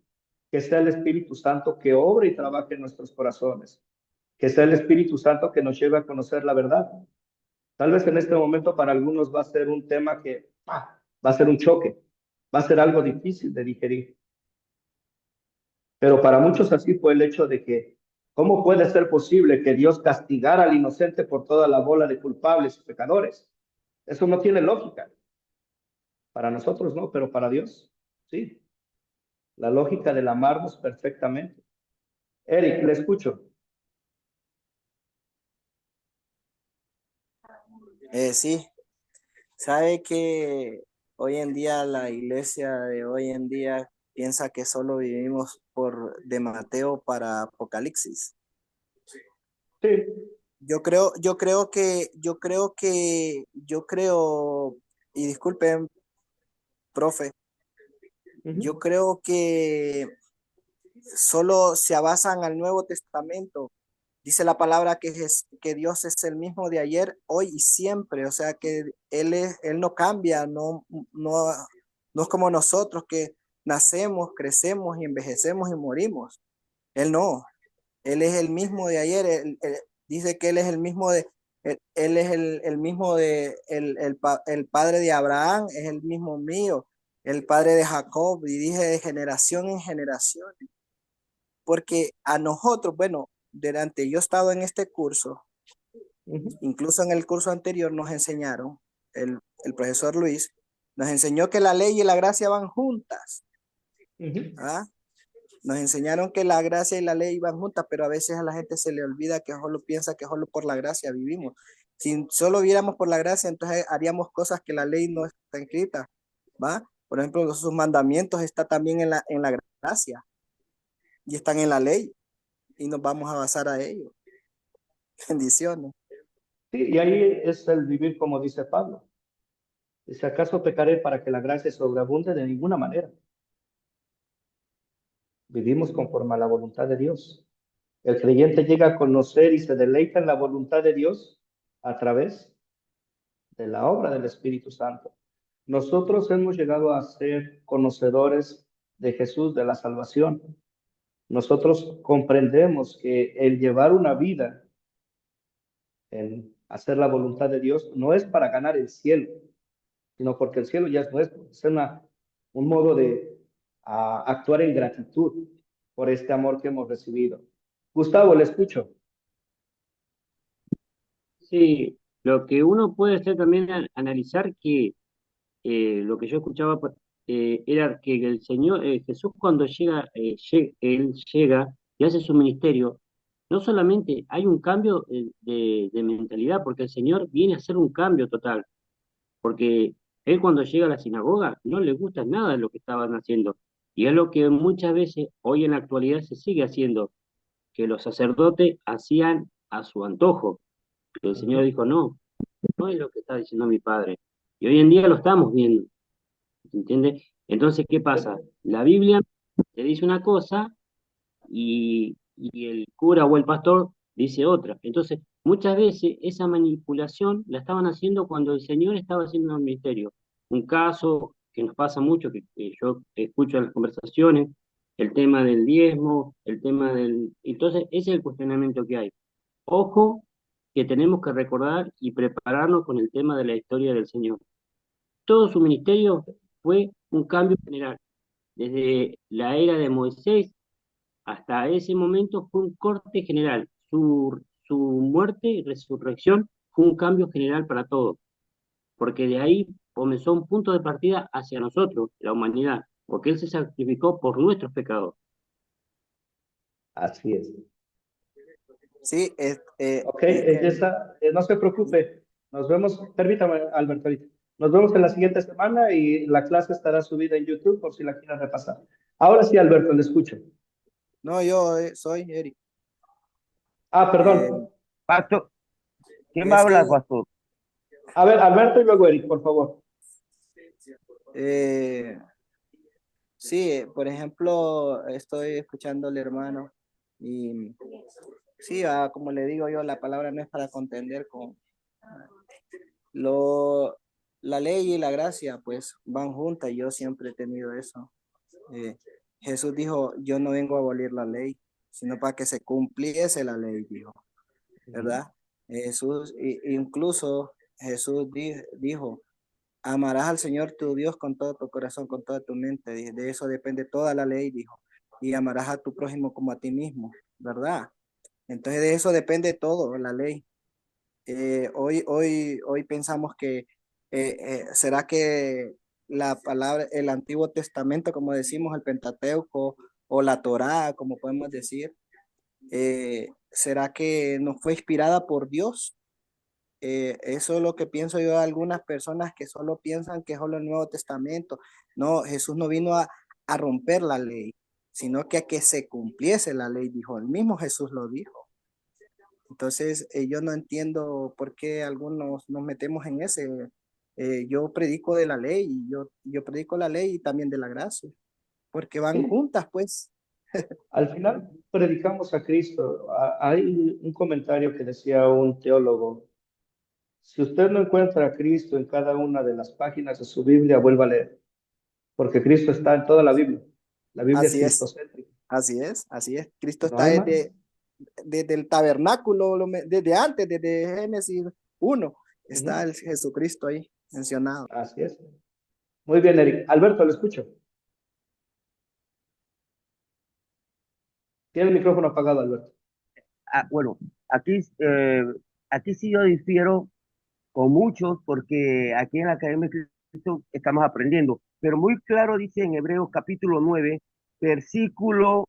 que sea el Espíritu Santo que obre y trabaje en nuestros corazones, que sea el Espíritu Santo que nos lleve a conocer la verdad. Tal vez en este momento para algunos va a ser un tema que va a ser un choque, va a ser algo difícil de digerir. Pero para muchos así fue el hecho de que, ¿cómo puede ser posible que Dios castigara al inocente por toda la bola de culpables y pecadores? Eso no tiene lógica. Para nosotros no, pero para Dios, sí. La lógica del amarnos perfectamente. Eric, le escucho. Sí, sabe que hoy en día la iglesia de hoy en día piensa que solo vivimos de Mateo para Apocalipsis. Sí. Yo creo, y disculpen, profe, yo creo que solo se basan al Nuevo Testamento. Dice la palabra que Dios es el mismo de ayer, hoy y siempre. O sea que Él no cambia, no es como nosotros que nacemos, crecemos y envejecemos y morimos. Él no. Él es el mismo de ayer. Él dice que Él es el mismo Él es el mismo el padre de Abraham, es el mismo mío, el padre de Jacob, y dije de generación en generación. Porque a nosotros, bueno, yo he estado en este curso, incluso en el curso anterior nos enseñaron, el profesor Luis nos enseñó que la ley y la gracia van juntas. ¿Ah? Nos enseñaron que la gracia y la ley van juntas, pero a veces a la gente se le olvida que solo piensa que solo por la gracia vivimos. Si solo viéramos por la gracia, entonces haríamos cosas que la ley no está escrita, ¿va? Por ejemplo, sus mandamientos están también en la gracia y están en la ley y nos vamos a basar a ellos. Bendiciones. Sí, y ahí es el vivir como dice Pablo. Dice, ¿acaso pecaré para que la gracia sobreabunde? De ninguna manera. Vivimos conforme a la voluntad de Dios. El creyente llega a conocer y se deleita en la voluntad de Dios a través de la obra del Espíritu Santo. Nosotros hemos llegado a ser conocedores de Jesús, de la salvación. Nosotros comprendemos que el llevar una vida en hacer la voluntad de Dios no es para ganar el cielo, sino porque el cielo ya es nuestro. Es un modo de actuar en gratitud por este amor que hemos recibido. Gustavo, le escucho. Sí, lo que uno puede hacer también es analizar que lo que yo escuchaba era que el Señor, Jesús cuando llega, Él llega y hace su ministerio, no solamente hay un cambio de mentalidad, porque el Señor viene a hacer un cambio total, porque Él cuando llega a la sinagoga no le gusta nada de lo que estaban haciendo, y es lo que muchas veces hoy en la actualidad se sigue haciendo, que los sacerdotes hacían a su antojo. Y el Señor dijo, no, no es lo que está diciendo mi Padre. Y hoy en día lo estamos viendo. ¿Entiendes? Entonces, ¿qué pasa? La Biblia te dice una cosa y el cura o el pastor dice otra. Entonces, muchas veces esa manipulación la estaban haciendo cuando el Señor estaba haciendo un ministerio. Un caso que nos pasa mucho, que yo escucho en las conversaciones, el tema del diezmo, el tema del... Entonces, ese es el cuestionamiento que hay. Ojo, que tenemos que recordar y prepararnos con el tema de la historia del Señor. Todo su ministerio fue un cambio general. Desde la era de Moisés hasta ese momento fue un corte general. Su muerte y resurrección fue un cambio general para todos, porque de ahí comenzó un punto de partida hacia nosotros, la humanidad, porque Él se sacrificó por nuestros pecados. Así es. Sí, Ok, ya está. No se preocupe. Nos vemos, permítame, Alberto, ahorita. Nos vemos en la siguiente semana y la clase estará subida en YouTube por si la quieren repasar. Ahora sí, Alberto, le escucho. no, yo soy Eric. Ah, perdón. Pastor, ¿quién va a Es que hablar, pastor? A ver, Alberto y luego Eric, por favor. sí, por ejemplo, estoy escuchando al hermano y sí, como le digo yo, la palabra no es para contender con lo, la ley y la gracia, pues van juntas. Yo siempre he tenido eso. Eh, Jesús dijo, yo no vengo a abolir la ley, sino para que se cumpliese la ley, dijo, ¿verdad? Incluso Jesús dijo, amarás al Señor tu Dios con todo tu corazón, con toda tu mente. De eso depende toda la ley, dijo. Y amarás a tu prójimo como a ti mismo, ¿verdad? Entonces de eso depende todo, la ley. Hoy pensamos que será que la palabra, el Antiguo Testamento, como decimos, el Pentateuco o la Torá, como podemos decir, será que no fue inspirada por Dios. Eso es lo que pienso yo de algunas personas que solo piensan que es solo el Nuevo Testamento. No, Jesús no vino a romper la ley, sino que a que se cumpliese la ley, dijo. El mismo Jesús lo dijo. Entonces, yo no entiendo por qué algunos nos metemos en ese. Yo predico de la ley, y yo predico la ley y también de la gracia, porque van Sí. juntas, pues. Al final predicamos a Cristo. Hay un comentario que decía un teólogo: si usted no encuentra a Cristo en cada una de las páginas de su Biblia, vuelva a leer, porque Cristo está en toda la Biblia. La Biblia es Así es, cristocéntrica. así es, así es. Cristo No está hay más. desde el tabernáculo, desde antes, desde Génesis 1, está Ujú. el Jesucristo ahí mencionado. Así es. Muy bien, Eric. Alberto, lo escucho. Tiene el micrófono apagado, Alberto. Bueno, aquí sí yo difiero con muchos porque aquí en la Academia de Cristo estamos aprendiendo, pero muy claro dice en Hebreos capítulo 9, versículo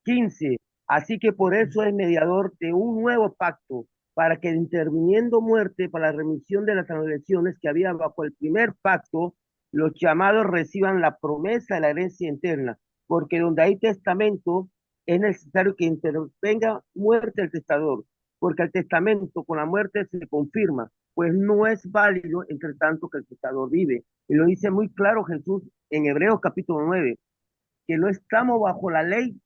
15, así que por eso es mediador de un nuevo pacto, para que interviniendo muerte para la remisión de las transgresiones que había bajo el primer pacto, los llamados reciban la promesa de la herencia eterna, porque donde hay testamento es necesario que intervenga muerte el testador, porque el testamento con la muerte se confirma, pues no es válido entre tanto que el testador vive. Y lo dice muy claro Jesús en Hebreos capítulo 9, que no estamos bajo la ley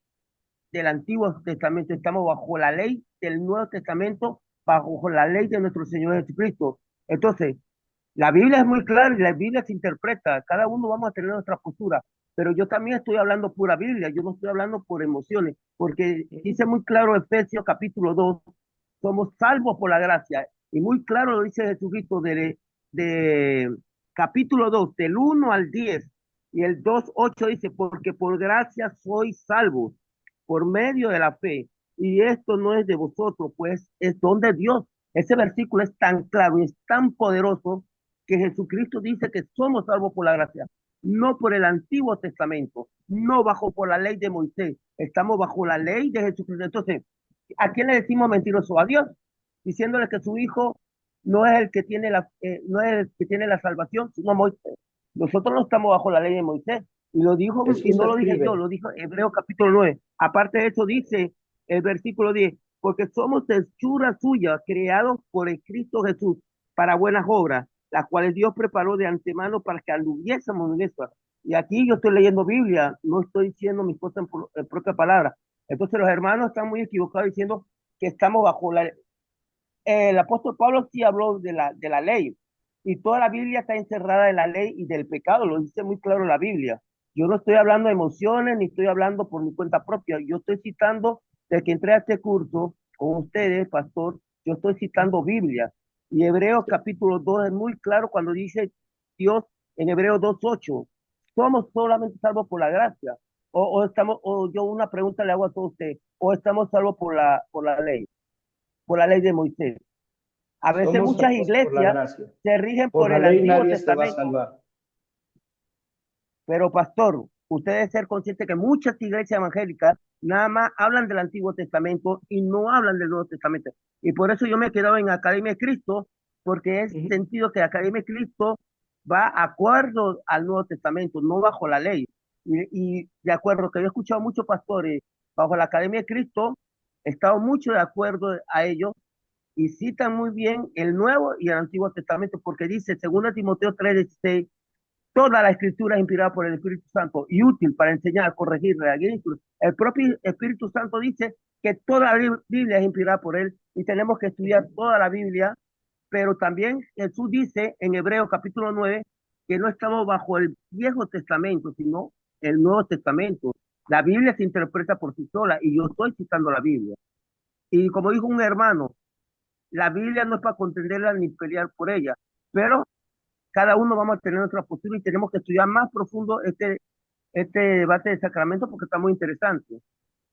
del Antiguo Testamento, estamos bajo la ley del Nuevo Testamento, bajo la ley de nuestro Señor Jesucristo. Entonces, la Biblia es muy clara y la Biblia se interpreta, cada uno vamos a tener nuestra postura, pero yo también estoy hablando pura Biblia, yo no estoy hablando por emociones, porque dice muy claro Efesios capítulo 2, somos salvos por la gracia, y muy claro lo dice Jesucristo de capítulo 2, del 1 al 10, y el 2:8 dice, porque por gracia sois salvos, por medio de la fe, y esto no es de vosotros, pues es don de Dios. Ese versículo es tan claro y es tan poderoso que Jesucristo dice que somos salvos por la gracia, no por el Antiguo Testamento, no bajo por la ley de Moisés, estamos bajo la ley de Jesucristo. Entonces, ¿a quién le decimos mentiroso? A Dios, diciéndole que su hijo no es el que tiene no es el que tiene la salvación, sino Moisés. Nosotros no estamos bajo la ley de Moisés. Y lo dijo, y Jesús no lo dije yo, escribe. lo dijo Hebreos capítulo 9. Aparte de eso dice el versículo 10, porque somos hechura suya, creados por el Cristo Jesús, para buenas obras, las cuales Dios preparó de antemano para que anduviésemos en eso. Y aquí yo estoy leyendo Biblia, no estoy diciendo mis cosas en propia palabra. Entonces los hermanos están muy equivocados diciendo que estamos bajo la... El apóstol Pablo sí habló de la ley, y toda la Biblia está encerrada en la ley y del pecado, lo dice muy claro la Biblia. Yo no estoy hablando de emociones, ni estoy hablando por mi cuenta propia, yo estoy citando, desde que entré a este curso con ustedes, pastor, yo estoy citando Biblia. Y Hebreos capítulo 2 es muy claro cuando dice Dios en Hebreos 2:8, somos solamente salvos por la gracia, o yo una pregunta le hago a todos ustedes, o estamos salvos por la ley de Moisés. A veces Somos muchas salvos por la iglesias gracia. se rigen Por por la el ley Antiguo nadie se va a Testamento, salvar. pero pastor, usted debe ser consciente que muchas iglesias evangélicas nada más hablan del Antiguo Testamento y no hablan del Nuevo Testamento. Y por eso yo me he quedado en Academia de Cristo, porque es sentido que Academia de Cristo va acuerdo al Nuevo Testamento, no bajo la ley. Y de acuerdo, que yo he escuchado muchos pastores bajo la Academia de Cristo, he estado mucho de acuerdo a ellos, y citan muy bien el Nuevo y el Antiguo Testamento, porque dice, según Timoteo 3:16, toda la escritura es inspirada por el Espíritu Santo y útil para enseñar, corregir, redarguir. El propio Espíritu Santo dice que toda la Biblia es inspirada por él y tenemos que estudiar toda la Biblia, pero también Jesús dice en Hebreos capítulo 9 que no estamos bajo el Viejo Testamento, sino el Nuevo Testamento. La Biblia se interpreta por sí sola y yo estoy citando la Biblia. Y como dijo un hermano, la Biblia no es para contenderla ni pelear por ella, pero cada uno vamos a tener nuestra postura y tenemos que estudiar más profundo este debate de sacramento porque está muy interesante.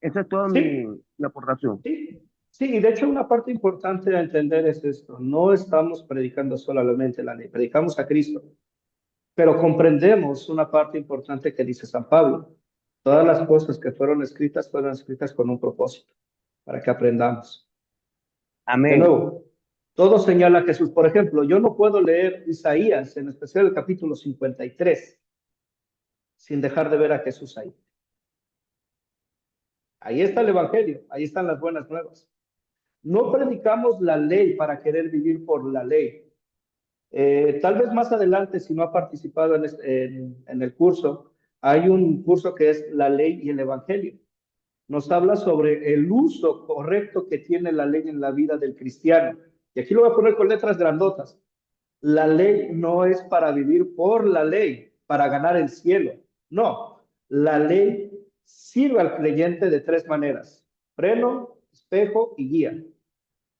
Esa es toda Sí, mi aportación. sí, y de hecho una parte importante de entender es esto. No estamos predicando solamente la ley, predicamos a Cristo, pero comprendemos una parte importante que dice San Pablo. Todas las cosas que fueron escritas con un propósito, para que aprendamos. De Amén. nuevo, todo señala a Jesús. Por ejemplo, yo no puedo leer Isaías, en especial el capítulo 53, sin dejar de ver a Jesús ahí. Ahí está el Evangelio, ahí están las buenas nuevas. No predicamos la ley para querer vivir por la ley. Tal vez más adelante, si no ha participado en el curso, hay un curso que es la ley y el Evangelio. Nos habla sobre el uso correcto que tiene la ley en la vida del cristiano. Y aquí lo voy a poner con letras grandotas. La ley no es para vivir por la ley, para ganar el cielo. No, la ley sirve al creyente de tres maneras: freno, espejo y guía.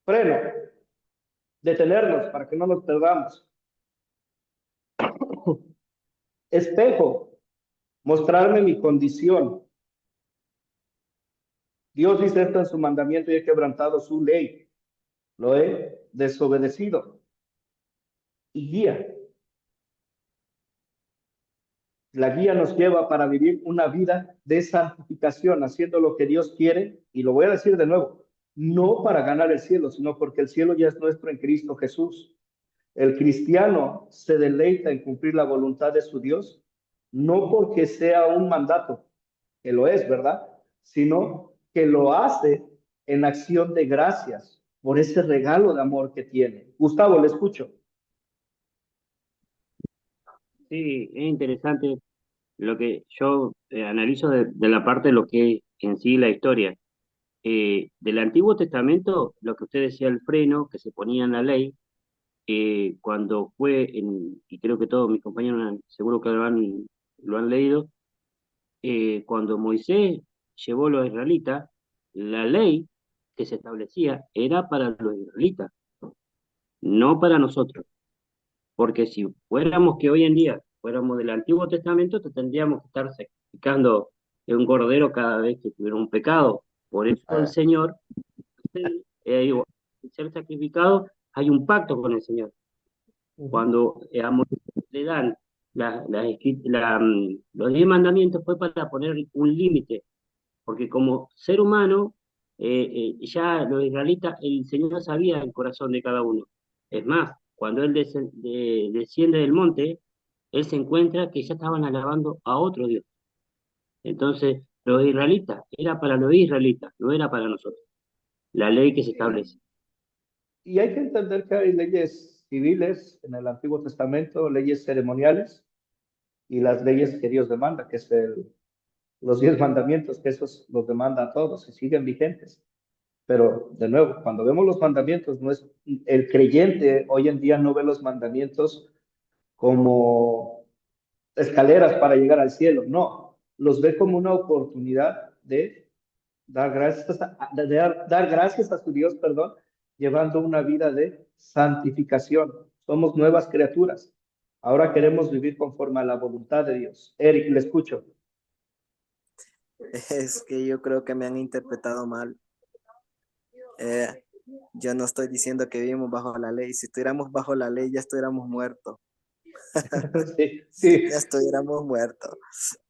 Freno, detenernos para que no nos perdamos. Espejo, mostrarme mi condición. Dios dice esto en su mandamiento y he quebrantado su ley. Lo he desobedecido. Y guía. La guía nos lleva para vivir una vida de santificación, haciendo lo que Dios quiere, y lo voy a decir de nuevo, no para ganar el cielo, sino porque el cielo ya es nuestro en Cristo Jesús. El cristiano se deleita en cumplir la voluntad de su Dios, no porque sea un mandato, que lo es, ¿verdad? Sino que lo hace en acción de gracias por ese regalo de amor que tiene. Gustavo, le escucho. Sí, es interesante lo que yo analizo de la parte de lo que es en sí la historia. Del Antiguo Testamento, lo que usted decía, el freno que se ponía en la ley, cuando y creo que todos mis compañeros seguro que lo han leído, cuando Moisés llevó a los israelitas, la ley que se establecía era para los israelitas, no para nosotros. porque si fuéramos que hoy en día fuéramos del Antiguo Testamento, te tendríamos que estar sacrificando un cordero cada vez que tuviera un pecado. Por eso el Señor, digo, al ser sacrificado, hay un pacto con el Señor. Cuando le dan los 10 mandamientos fue para poner un límite, porque como ser humano, ya los israelitas, el Señor sabía el corazón de cada uno. Es más, cuando él desciende del monte, él se encuentra que ya estaban alabando a otro Dios. Entonces, los israelitas, era para los israelitas, no era para nosotros, la ley que se establece. Y hay que entender que hay leyes civiles en el Antiguo Testamento, leyes ceremoniales y las leyes que Dios demanda, que es los 10 mandamientos, que esos los demanda a todos y siguen vigentes. Pero, de nuevo, cuando vemos los mandamientos, no es, el creyente hoy en día no ve los mandamientos como escaleras para llegar al cielo, no, los ve como una oportunidad de dar gracias dar gracias a su Dios, perdón, llevando una vida de santificación. Somos nuevas criaturas. Ahora queremos vivir conforme a la voluntad de Dios. Eric, le escucho. Es que yo creo que me han interpretado mal. Yo no estoy diciendo que vivimos bajo la ley. Si estuviéramos bajo la ley, ya estuviéramos muertos. Sí. Ya estuviéramos muertos.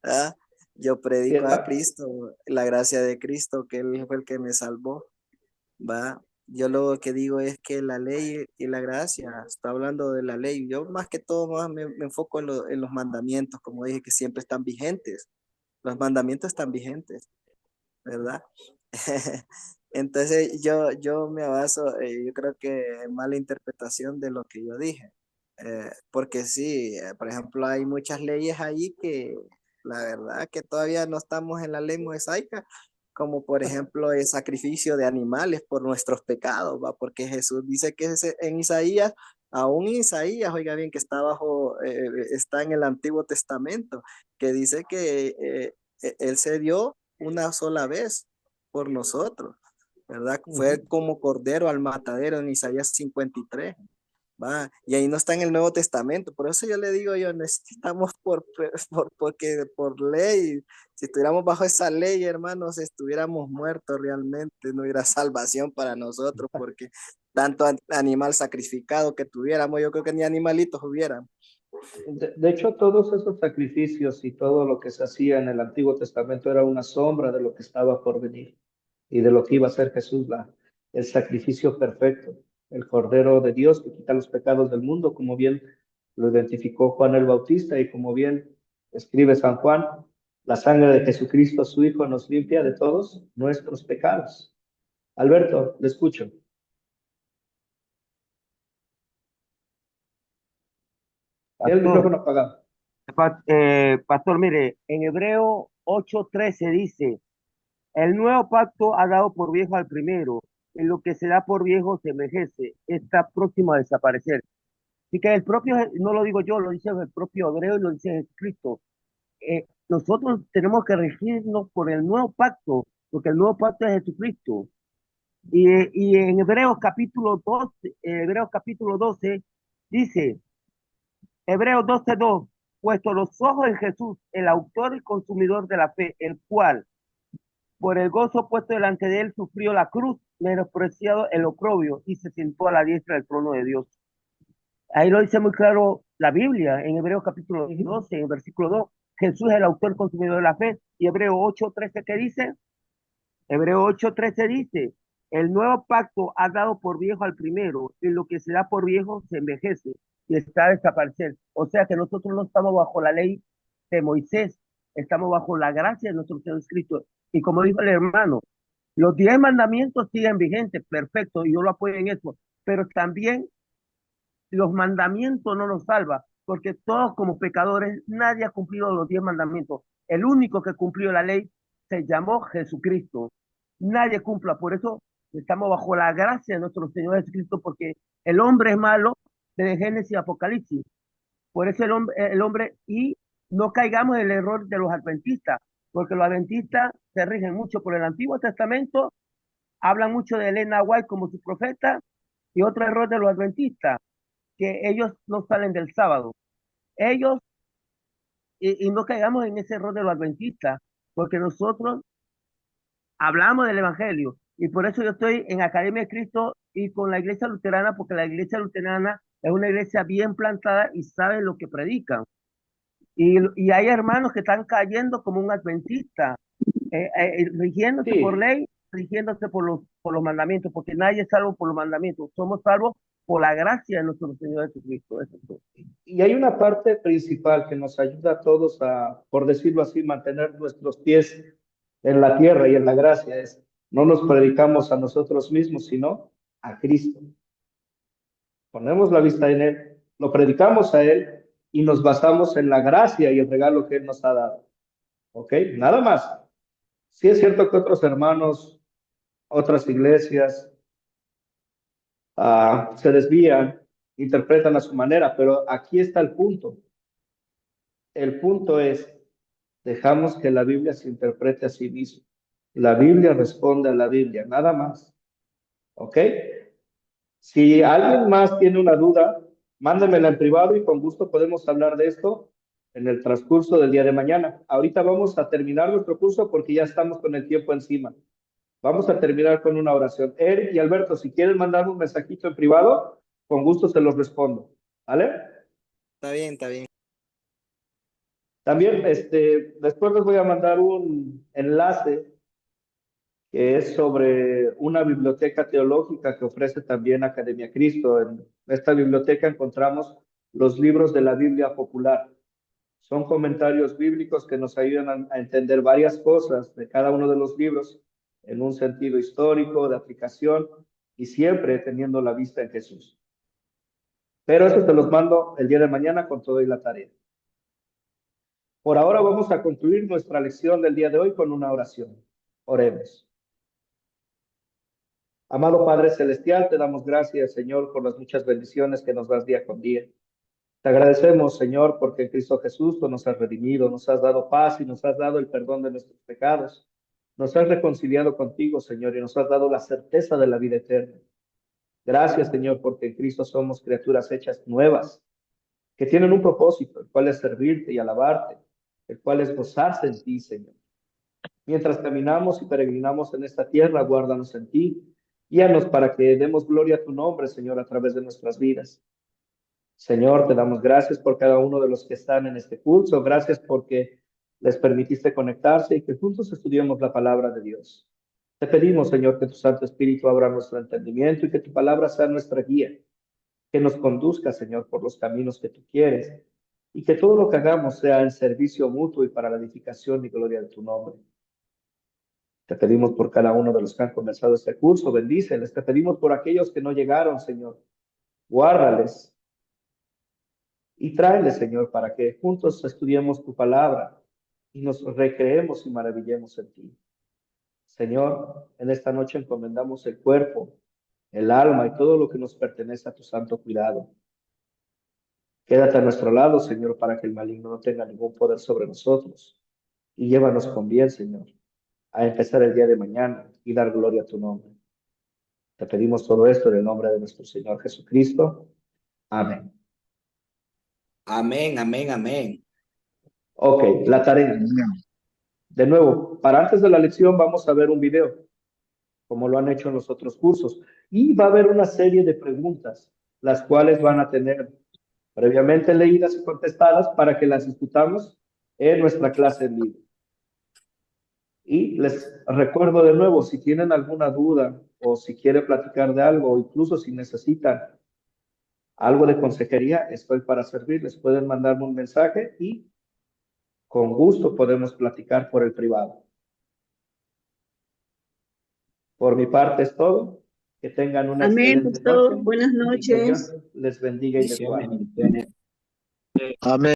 ¿Ah? Yo predico a Cristo, la gracia de Cristo, que Él fue el que me salvó. ¿Va? Yo lo que digo es que la ley y la gracia, está hablando de la ley. Yo más que todo más me enfoco en los mandamientos, como dije, que siempre están vigentes. Los mandamientos están vigentes, ¿verdad? Entonces yo me baso, yo creo que mala interpretación de lo que yo dije. Porque sí, por ejemplo, hay muchas leyes ahí que la verdad que todavía no estamos en la ley mosaica, como por ejemplo el sacrificio de animales por nuestros pecados, ¿va? Porque Jesús dice que en Isaías, aún Isaías, oiga bien, que está está en el Antiguo Testamento, que dice que Él se dio una sola vez por nosotros, ¿verdad? Fue como cordero al matadero en Isaías 53. Va, y ahí no está en el Nuevo Testamento, por eso yo le digo, yo necesitamos porque por ley, si estuviéramos bajo esa ley, hermanos, estuviéramos muertos realmente, no hubiera salvación para nosotros, porque tanto animal sacrificado que tuviéramos, yo creo que ni animalitos hubieran. De hecho, todos esos sacrificios y todo lo que se hacía en el Antiguo Testamento era una sombra de lo que estaba por venir y de lo que iba a ser Jesús, el sacrificio perfecto, el Cordero de Dios que quita los pecados del mundo, como bien lo identificó Juan el Bautista y como bien escribe San Juan, la sangre de Jesucristo, su Hijo, nos limpia de todos nuestros pecados. Alberto, le escucho. El micrófono apagado. Pastor, mire, en Hebreo 8:13 dice, el nuevo pacto ha dado por viejo al primero, en lo que se da por viejo se envejece, está próximo a desaparecer. Así que el propio, no lo digo yo, lo dice el propio Hebreo y lo dice Jesucristo. Nosotros tenemos que regirnos por el nuevo pacto, porque el nuevo pacto es Jesucristo. Y en Hebreos capítulo 12 dice, Hebreos 12:2, puesto los ojos en Jesús, el autor y consumidor de la fe, el cual, por el gozo puesto delante de él, sufrió la cruz, menospreciado el oprobio, y se sentó a la diestra del trono de Dios. Ahí lo dice muy claro la Biblia, en Hebreos capítulo 12, en versículo 2, Jesús es el autor y consumidor de la fe, y Hebreos 8:13, ¿qué dice? Hebreos 8:13 dice, el nuevo pacto ha dado por viejo al primero, y lo que se da por viejo se envejece y está a desaparecer. O sea que nosotros no estamos bajo la ley de Moisés, estamos bajo la gracia de nuestro Señor Jesucristo. Y como dijo el hermano, los 10 mandamientos siguen vigentes, perfecto, y yo lo apoyo en eso, pero también los mandamientos no nos salvan, porque todos como pecadores, nadie ha cumplido los 10 mandamientos. El único que cumplió la ley se llamó Jesucristo. Nadie cumpla, por eso estamos bajo la gracia de nuestro Señor Jesucristo, porque el hombre es malo desde Génesis y Apocalipsis. Por eso el hombre, y no caigamos en el error de los adventistas, porque los adventistas se rigen mucho por el Antiguo Testamento, hablan mucho de Elena White como su profeta, y otro error de los adventistas, que ellos no salen del sábado. Ellos, y no caigamos en ese error de los adventistas, porque nosotros hablamos del Evangelio, y por eso yo estoy en Academia de Cristo y con la iglesia luterana, porque la iglesia luterana es una iglesia bien plantada y sabe lo que predican. Y hay hermanos que están cayendo como un adventista, rigiéndose por Sí, ley, rigiéndose por los mandamientos, porque nadie es salvo por los mandamientos, somos salvos por la gracia de nuestro Señor Jesucristo. Eso es todo. y hay una parte principal que nos ayuda a todos a, por decirlo así, mantener nuestros pies en la tierra y en la gracia. Es, no nos predicamos a nosotros mismos, sino a Cristo. Ponemos la vista en Él, lo predicamos a Él y nos basamos en la gracia y el regalo que Él nos ha dado. ¿Ok? Nada más. Sí es cierto que otros hermanos, otras iglesias, se desvían, interpretan a su manera, pero aquí está el punto. El punto es, dejamos que la Biblia se interprete a sí misma. La Biblia responde a la Biblia, nada más. ¿Ok? Si alguien más tiene una duda, mándemela en privado y con gusto podemos hablar de esto en el transcurso del día de mañana. Ahorita vamos a terminar nuestro curso porque ya estamos con el tiempo encima. Vamos a terminar con una oración. Eric y Alberto, si quieren mandarme un mensajito en privado, con gusto se los respondo. ¿Vale? Está bien, está bien. También, después les voy a mandar un enlace que es sobre una biblioteca teológica que ofrece también Academia Cristo. En esta biblioteca encontramos los libros de la Biblia popular. Son comentarios bíblicos que nos ayudan a entender varias cosas de cada uno de los libros en un sentido histórico, de aplicación y siempre teniendo la vista en Jesús. Pero eso te los mando el día de mañana con todo y la tarea. Por ahora vamos a concluir nuestra lección del día de hoy con una oración. Oremos. Amado Padre Celestial, te damos gracias, Señor, por las muchas bendiciones que nos das día con día. Te agradecemos, Señor, porque en Cristo Jesús tú nos has redimido, nos has dado paz y nos has dado el perdón de nuestros pecados. Nos has reconciliado contigo, Señor, y nos has dado la certeza de la vida eterna. Gracias, Señor, porque en Cristo somos criaturas hechas nuevas, que tienen un propósito, el cual es servirte y alabarte, el cual es gozarse en ti, Señor. Mientras caminamos y peregrinamos en esta tierra, guárdanos en ti. Guíanos para que demos gloria a tu nombre, Señor, a través de nuestras vidas. Señor, te damos gracias por cada uno de los que están en este curso. Gracias porque les permitiste conectarse y que juntos estudiemos la palabra de Dios. Te pedimos, Señor, que tu Santo Espíritu abra nuestro entendimiento y que tu palabra sea nuestra guía, que nos conduzca, Señor, por los caminos que tú quieres y que todo lo que hagamos sea en servicio mutuo y para la edificación y gloria de tu nombre. Te pedimos por cada uno de los que han comenzado este curso, bendíceles. Te pedimos por aquellos que no llegaron, Señor, guárdales y tráeles, Señor, para que juntos estudiemos tu palabra y nos recreemos y maravillemos en ti. Señor, en esta noche encomendamos el cuerpo, el alma y todo lo que nos pertenece a tu santo cuidado. Quédate a nuestro lado, Señor, para que el maligno no tenga ningún poder sobre nosotros. Y llévanos con bien, Señor, a empezar el día de mañana y dar gloria a tu nombre. Te pedimos todo esto en el nombre de nuestro Señor Jesucristo. Amén. Amén, amén, amén. Ok, la tarea. De nuevo, para antes de la lección vamos a ver un video, como lo han hecho en los otros cursos. Y va a haber una serie de preguntas, las cuales van a tener previamente leídas y contestadas para que las discutamos en nuestra clase en vivo. Y les recuerdo de nuevo, si tienen alguna duda o si quieren platicar de algo o incluso si necesitan algo de consejería, estoy para servirles. Pueden mandarme un mensaje y con gusto podemos platicar por el privado. Por mi parte es todo. Que tengan una Amén, excelente pastor. noche. Buenas Que el Señor noches. les bendiga y les guarde. Amén.